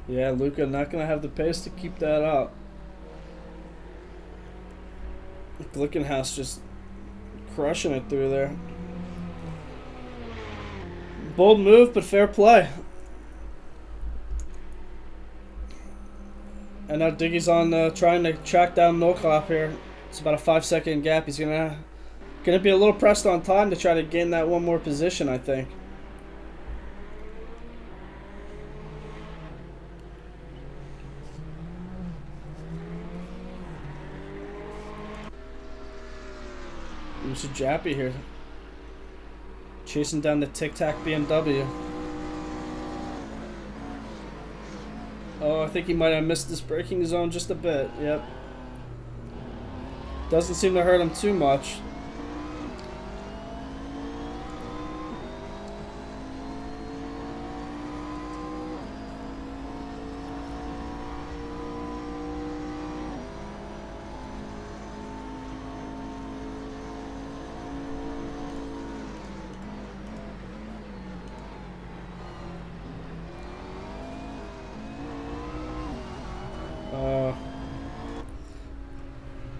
Yeah, Luca not going to have the pace to keep that up. Glickenhaus just crushing it through there. Bold move, but fair play. And now Diggy's on trying to track down Noclap here. It's about a 5-second gap. He's gonna be a little pressed on time to try to gain that one more position, I think. There's a Jappy here. Chasing down the Tic Tac BMW. Oh, I think he might have missed this braking zone just a bit. Yep. Doesn't seem to hurt him too much.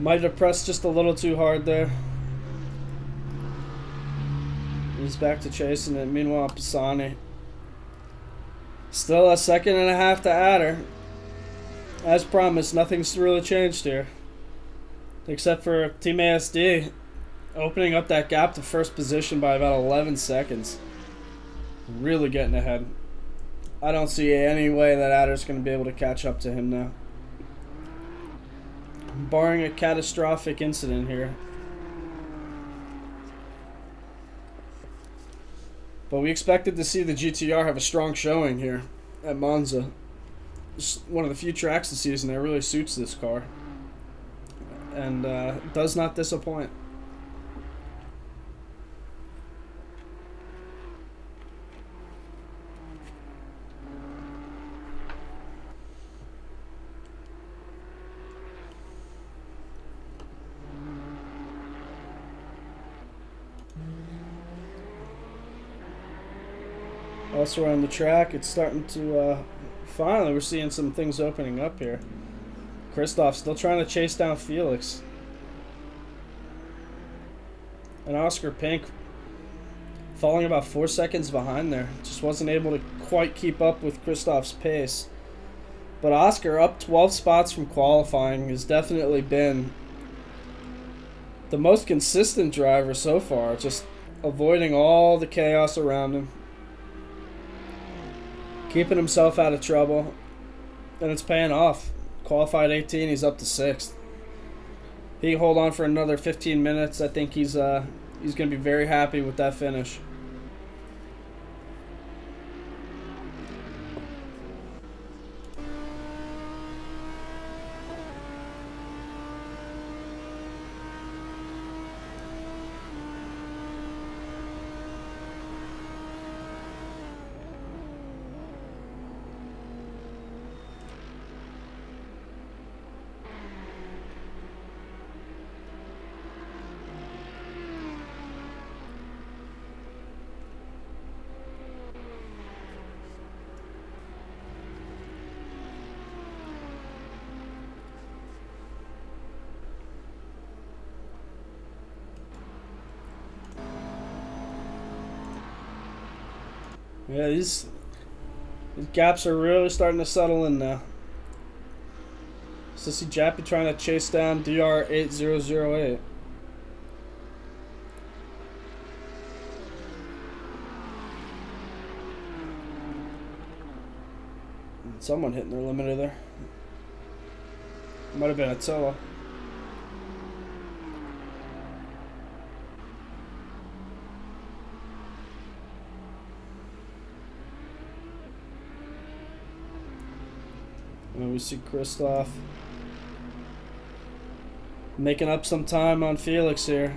Might have pressed just a little too hard there. He's back to chasing it. Meanwhile, Pisani. Still a 1.5 seconds to add her. As promised, nothing's really changed here. Except for Team ASD opening up that gap to first position by about 11 seconds. Really getting ahead. I don't see any way that Adder's going to be able to catch up to him now. Barring a catastrophic incident here. But we expected to see the GTR have a strong showing here at Monza. It's one of the few tracks this season that really suits this car. And does not disappoint. Also around the track, it's starting to, finally we're seeing some things opening up here. Christoph still trying to chase down Felix. And Oscar Pink falling about 4 seconds behind there. Just wasn't able to quite keep up with Christoph's pace. But Oscar, up 12 spots from qualifying, has definitely been the most consistent driver so far, just avoiding all the chaos around him, keeping himself out of trouble, and it's paying off. Qualified 18, he's up to 6th. He can hold on for another 15 minutes. I think he's going to be very happy with that finish. Yeah, these gaps are really starting to settle in now. So see Jappy trying to chase down DR8008. Someone hitting their limiter there. Might have been Attila. And we see Kristoff making up some time on Felix here.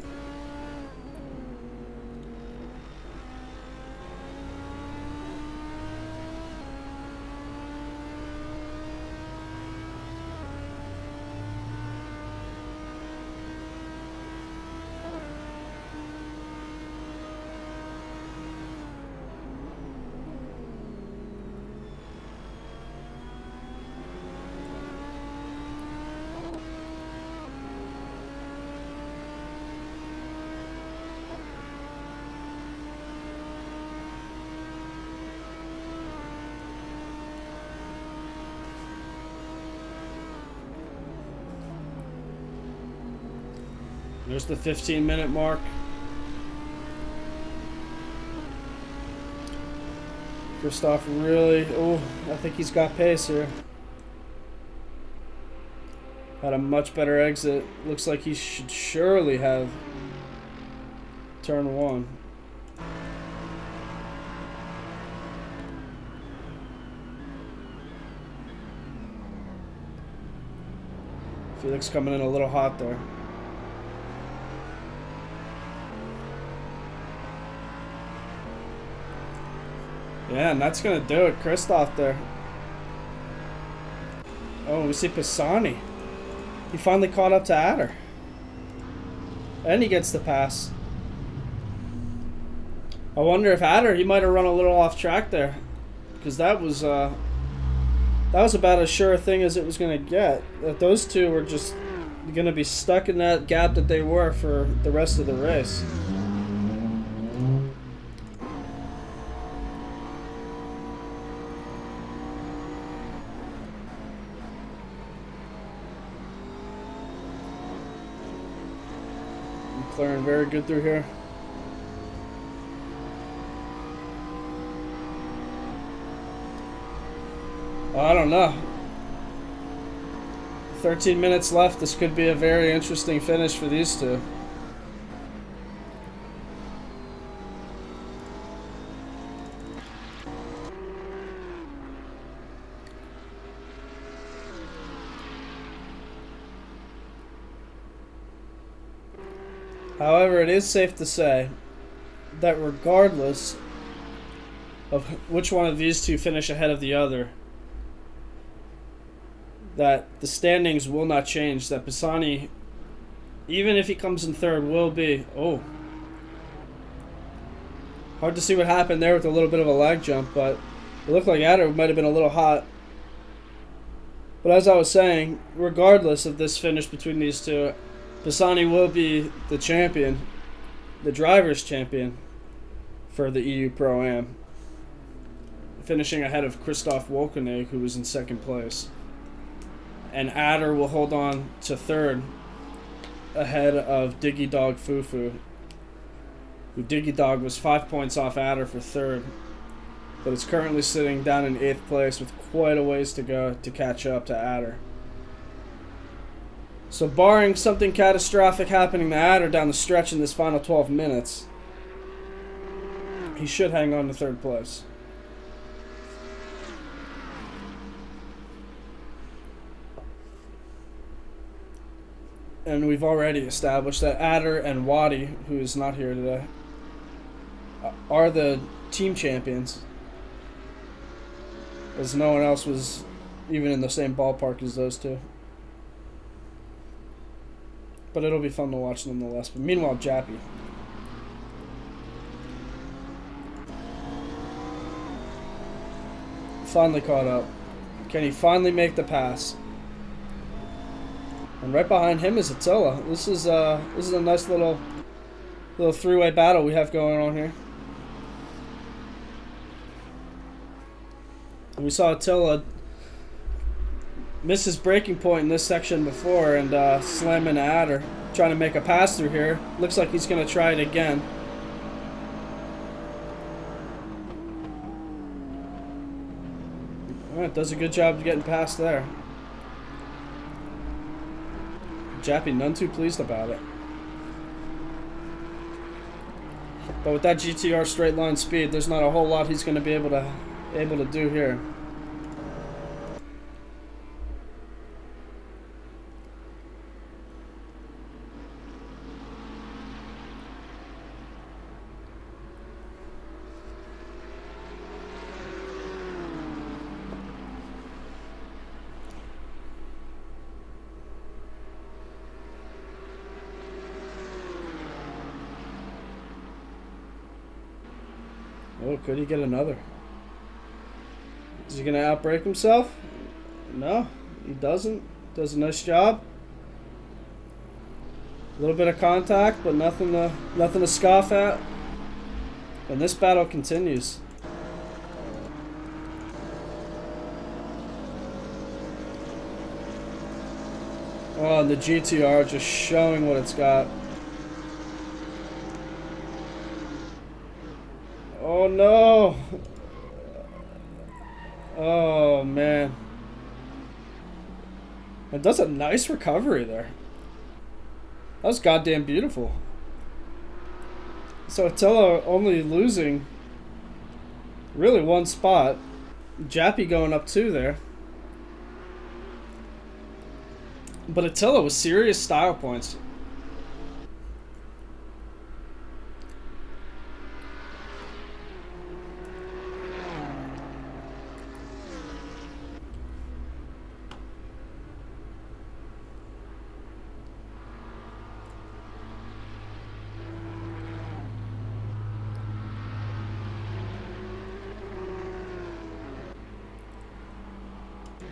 There's the 15-minute mark. Kristoff really, I think he's got pace here. Had a much better exit. Looks like he should surely have turn 1. Felix coming in a little hot there. Yeah, and that's going to do it. Kristoff there. Oh, we see Pisani. He finally caught up to Adder. And he gets the pass. I wonder if Adder, he might have run a little off track there. Because that was about as sure a thing as it was going to get. That those two were just going to be stuck in that gap that they were for the rest of the race. McLaren very good through here. I don't know. 13 minutes left. This could be a very interesting finish for these two. However, it is safe to say that regardless of which one of these two finish ahead of the other, that the standings will not change. That Pisani, even if he comes in third, will be... Oh. Hard to see what happened there with a little bit of a lag jump, but it looked like Adder might have been a little hot. But as I was saying, regardless of this finish between these two, Pisani will be the champion, the driver's champion for the EU Pro-Am. finishing ahead of Christoph Wolkenig, who was in second place. And Adder will hold on to third ahead of Diggy Dog Fufu, who Diggy Dog was 5 points off Adder for third, but is currently sitting down in 8th place with quite a ways to go to catch up to Adder. So barring something catastrophic happening to Adder down the stretch in this final 12 minutes, he should hang on to third place. And we've already established that Adder and Waddy, who is not here today, are the team champions, as no one else was even in the same ballpark as those two. But it'll be fun to watch nonetheless. But meanwhile, Jappy. Finally caught up. Can he finally make the pass? And right behind him is Attila. This is a nice little three-way battle we have going on here. And we saw Attila miss his breaking point in this section before and slam into Adder, trying to make a pass through here. Looks like he's going to try it again. Alright, does a good job of getting past there. Jappy none too pleased about it. But with that GTR straight line speed, there's not a whole lot he's going to be able to do here. Oh, could he get another? Is he going to outbreak himself? No, he doesn't. Does a nice job. A little bit of contact, but nothing to scoff at. And this battle continues. Oh, and the GTR just showing what it's got. Oh no! Oh man. It does a nice recovery there. That was goddamn beautiful. So Attila only losing really one spot. Jappy going up 2 there. But Attila with serious style points.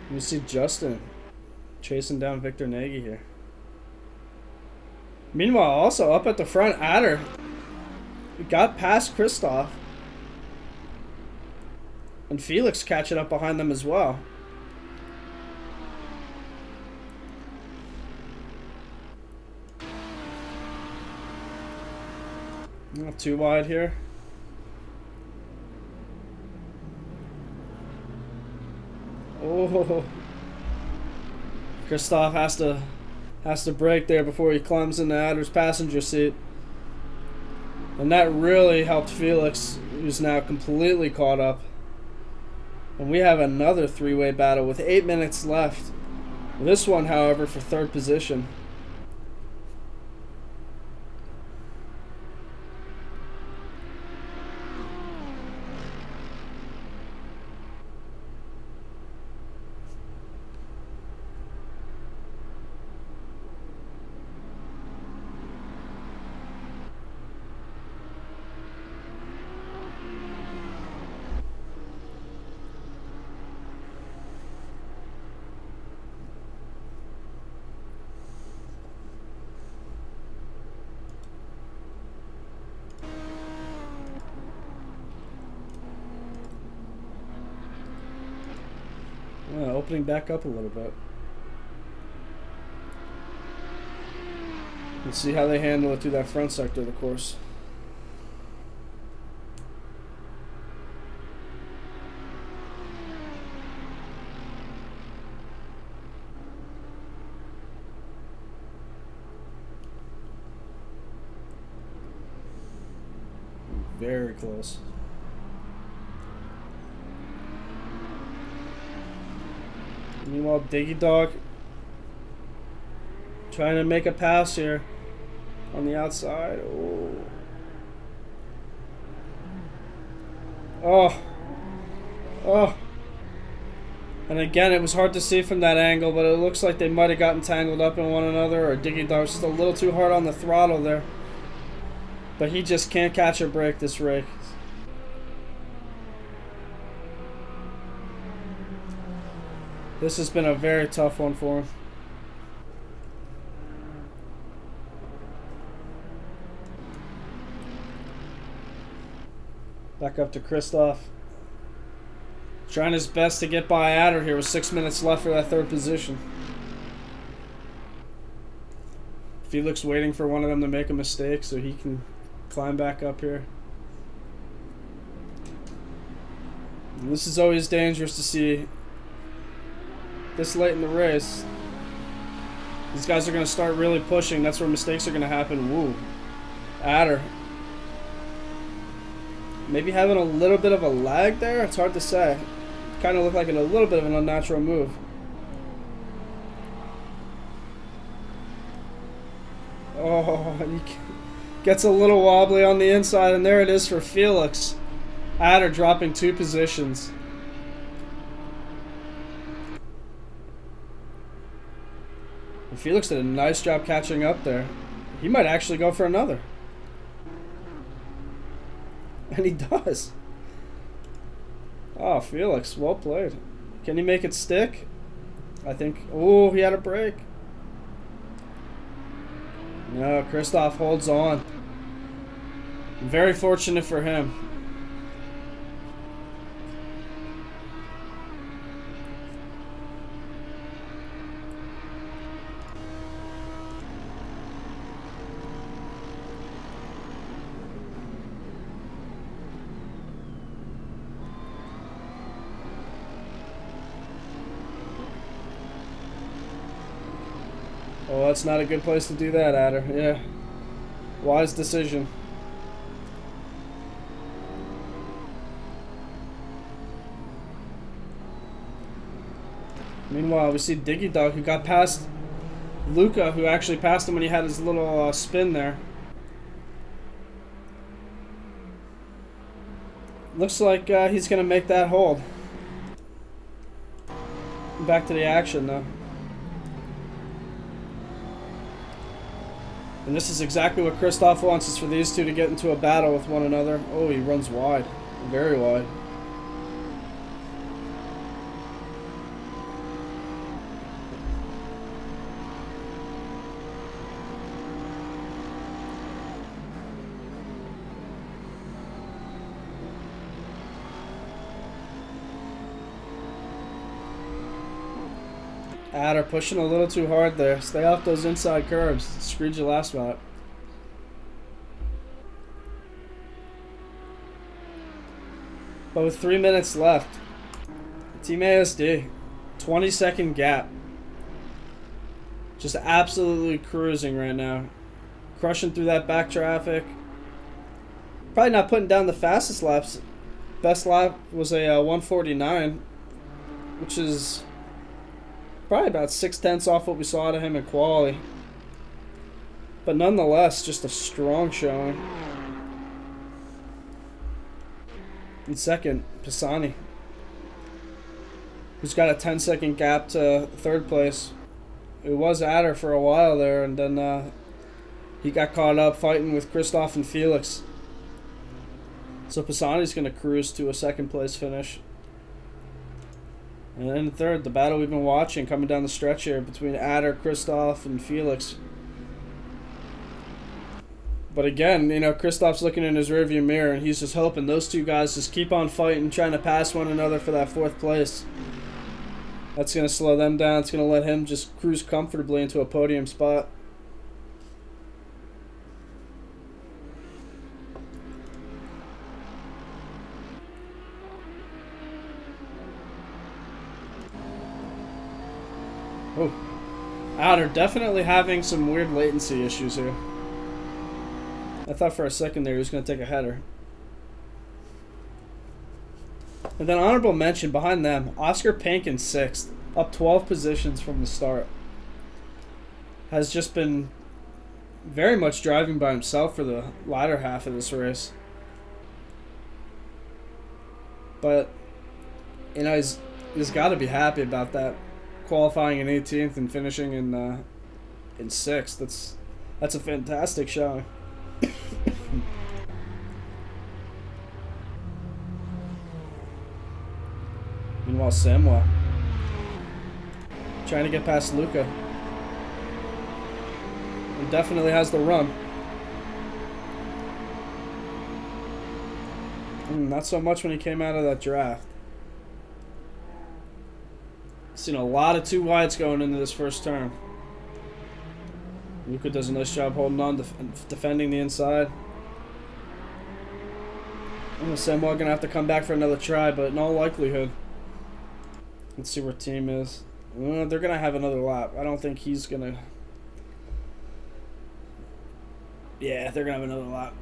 You see Justin chasing down Victor Nagy here. Meanwhile, also up at the front, Adder got past Christoph. And Felix catching up behind them as well. Not too wide here. Oh, Christoph has to brake there before he climbs into Adder's passenger seat. And that really helped Felix, who's now completely caught up. And we have another three-way battle with 8 minutes left. This one, however, for third position. Opening back up a little bit. Let's see how they handle it through that front sector of the course. Very close. Meanwhile, Diggy Dog trying to make a pass here on the outside. Oh. Oh. Oh. And again, it was hard to see from that angle, but it looks like they might have gotten tangled up in one another, or Diggy Dog's just a little too hard on the throttle there. But he just can't catch a break this race. This has been a very tough one for him. Back up to Kristoff. Trying his best to get by Adder here with 6 minutes left for that third position. Felix waiting for one of them to make a mistake so he can climb back up here. And this is always dangerous to see this late in the race. These guys are going to start really pushing. That's where mistakes are going to happen. Woo. Adder. Maybe having a little bit of a lag there. It's hard to say. Kind of looked like a little bit of an unnatural move. Oh, he gets a little wobbly on the inside, and there it is for Felix. Adder dropping 2 positions. And Felix did a nice job catching up there. He might actually go for another. And he does. Oh, Felix, well played. Can he make it stick? I think. Oh, he had a break. No, Kristoff holds on. Very fortunate for him. Oh, that's not a good place to do that, Adder. Yeah. Wise decision. Meanwhile, we see Diggy Dog, who got past Luca, who actually passed him when he had his little spin there. Looks like he's going to make that hold. Back to the action, though. And this is exactly what Kristoff wants, is for these two to get into a battle with one another. Oh, he runs wide. Very wide. Adder pushing a little too hard there. Stay off those inside curbs. Screwed you last lap. But with 3 minutes left, Team ASD, 20-second gap. Just absolutely cruising right now. Crushing through that back traffic. Probably not putting down the fastest laps. Best lap was a 149, which is probably about 6/10 off what we saw out of him in quali. But nonetheless, just a strong showing. In second, Pisani, who's got a 10-second gap to third place. It was Adder for a while there, and then he got caught up fighting with Kristoff and Felix. So Pisani's going to cruise to a second place finish. And then third, the battle we've been watching coming down the stretch here between Adder, Kristoff, and Felix. But again, you know, Kristoff's looking in his rearview mirror, and he's just hoping those two guys just keep on fighting, trying to pass one another for that fourth place. That's going to slow them down. It's going to let him just cruise comfortably into a podium spot. Oh. They're definitely having some weird latency issues here. I thought for a second there he was going to take a header. And then honorable mention behind them, Oscar Pink in 6th, up 12 positions from the start. Has just been very much driving by himself for the latter half of this race. But, you know, he's got to be happy about that. Qualifying in 18th and finishing in 6th. That's a fantastic showing. Meanwhile, Samuel trying to get past Luca. He definitely has the run. Not so much when he came out of that draft. Seen a lot of 2 wides going into this first turn. Luca does a nice job holding on, defending the inside. Samuel going to have to come back for another try, but in all likelihood. Let's see where team is. They're going to have another lap. I don't think he's going to... Yeah, they're going to have another lap.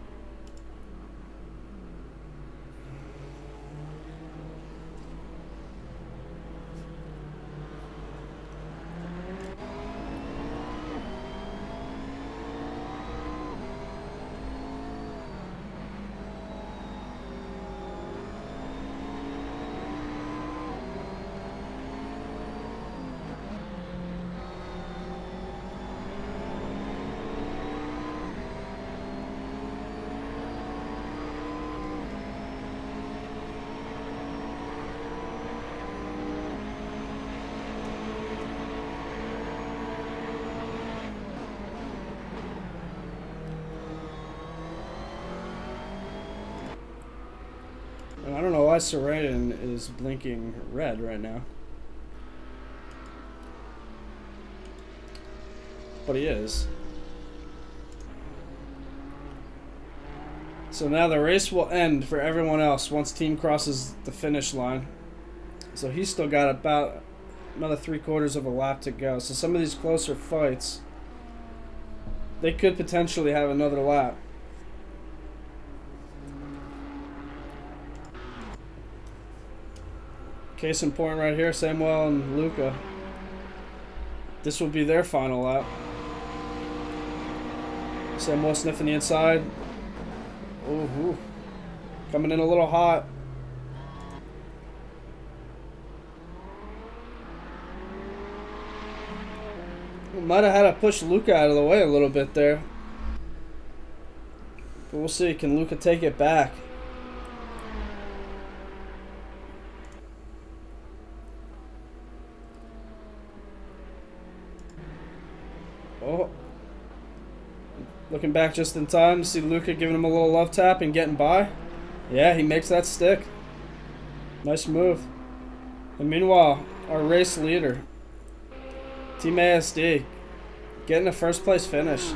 I don't know why Sarayan is blinking red right now. But he is. So now the race will end for everyone else once team crosses the finish line. So he's still got about another 3/4 of a lap to go. So some of these closer fights, they could potentially have another lap. Case in point right here, Samuel and Luca. This will be their final lap. Samuel sniffing the inside. Ooh. Coming in a little hot. Might have had to push Luca out of the way a little bit there. But we'll see. Can Luca take it back? Oh. Looking back just in time to see Luca giving him a little love tap and getting by. Yeah, he makes that stick. Nice move. And meanwhile, our race leader, Team ASD, getting a first place finish.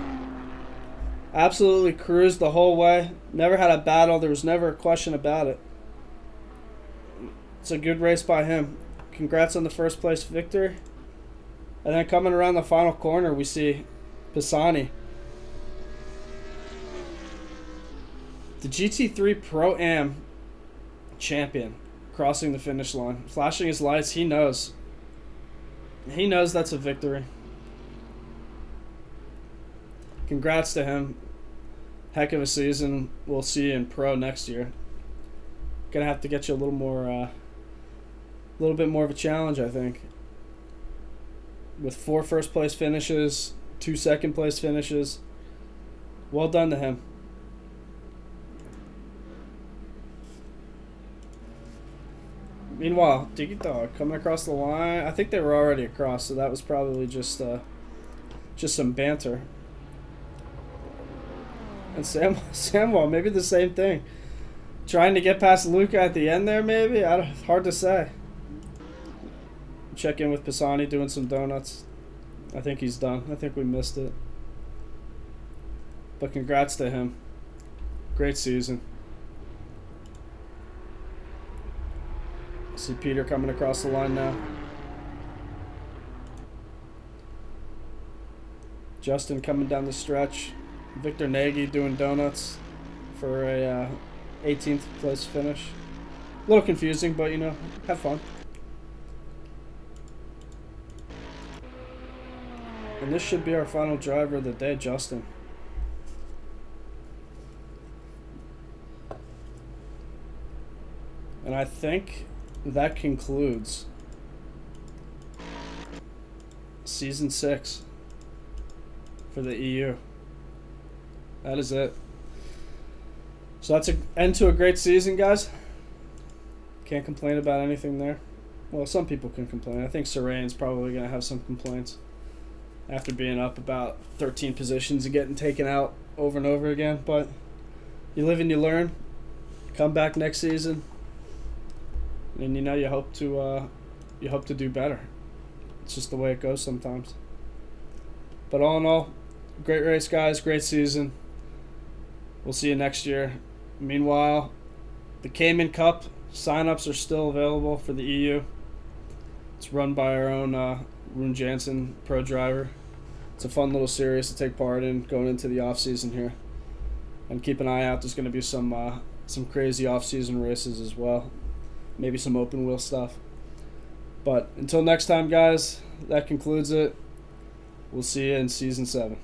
Absolutely cruised the whole way. Never had a battle. There was never a question about it. It's a good race by him. Congrats on the first place victory. And then coming around the final corner, we see Pisani. The GT3 PROAM champion crossing the finish line. Flashing his lights. He knows. He knows that's a victory. Congrats to him. Heck of a season. We'll see you in Pro next year. Gonna have to get you a little bit more of a challenge, I think. With 4 first place finishes, 2 second place finishes. Well done to him. Meanwhile, Diggy Dog coming across the line. I think they were already across, so that was probably just some banter. And Samuel, maybe the same thing. Trying to get past Luca at the end there, maybe? Hard to say. check in with Pisani doing some donuts. I think he's done. I think we missed it. But congrats to him. Great season. See Peter coming across the line now. Justin coming down the stretch. Victor Nagy doing donuts for a 18th place finish. A little confusing, but you know, have fun. And this should be our final driver of the day, Justin. And I think that concludes Season 6 for the EU. That is it. So that's an end to a great season, guys. Can't complain about anything there. Well, some people can complain. I think Serane's probably going to have some complaints after being up about 13 positions and getting taken out over and over again. But you live and you learn. Come back next season, and you know you hope to do better. It's just the way it goes sometimes. But all in all, great race, guys. Great season. We'll see you next year. Meanwhile, the Cayman Cup sign-ups are still available for the EU. It's run by our own Rune Jansen, pro driver. It's a fun little series to take part in going into the off-season here. And keep an eye out. There's going to be some crazy off-season races as well. Maybe some open wheel stuff. But until next time, guys, that concludes it. We'll see you in Season 7.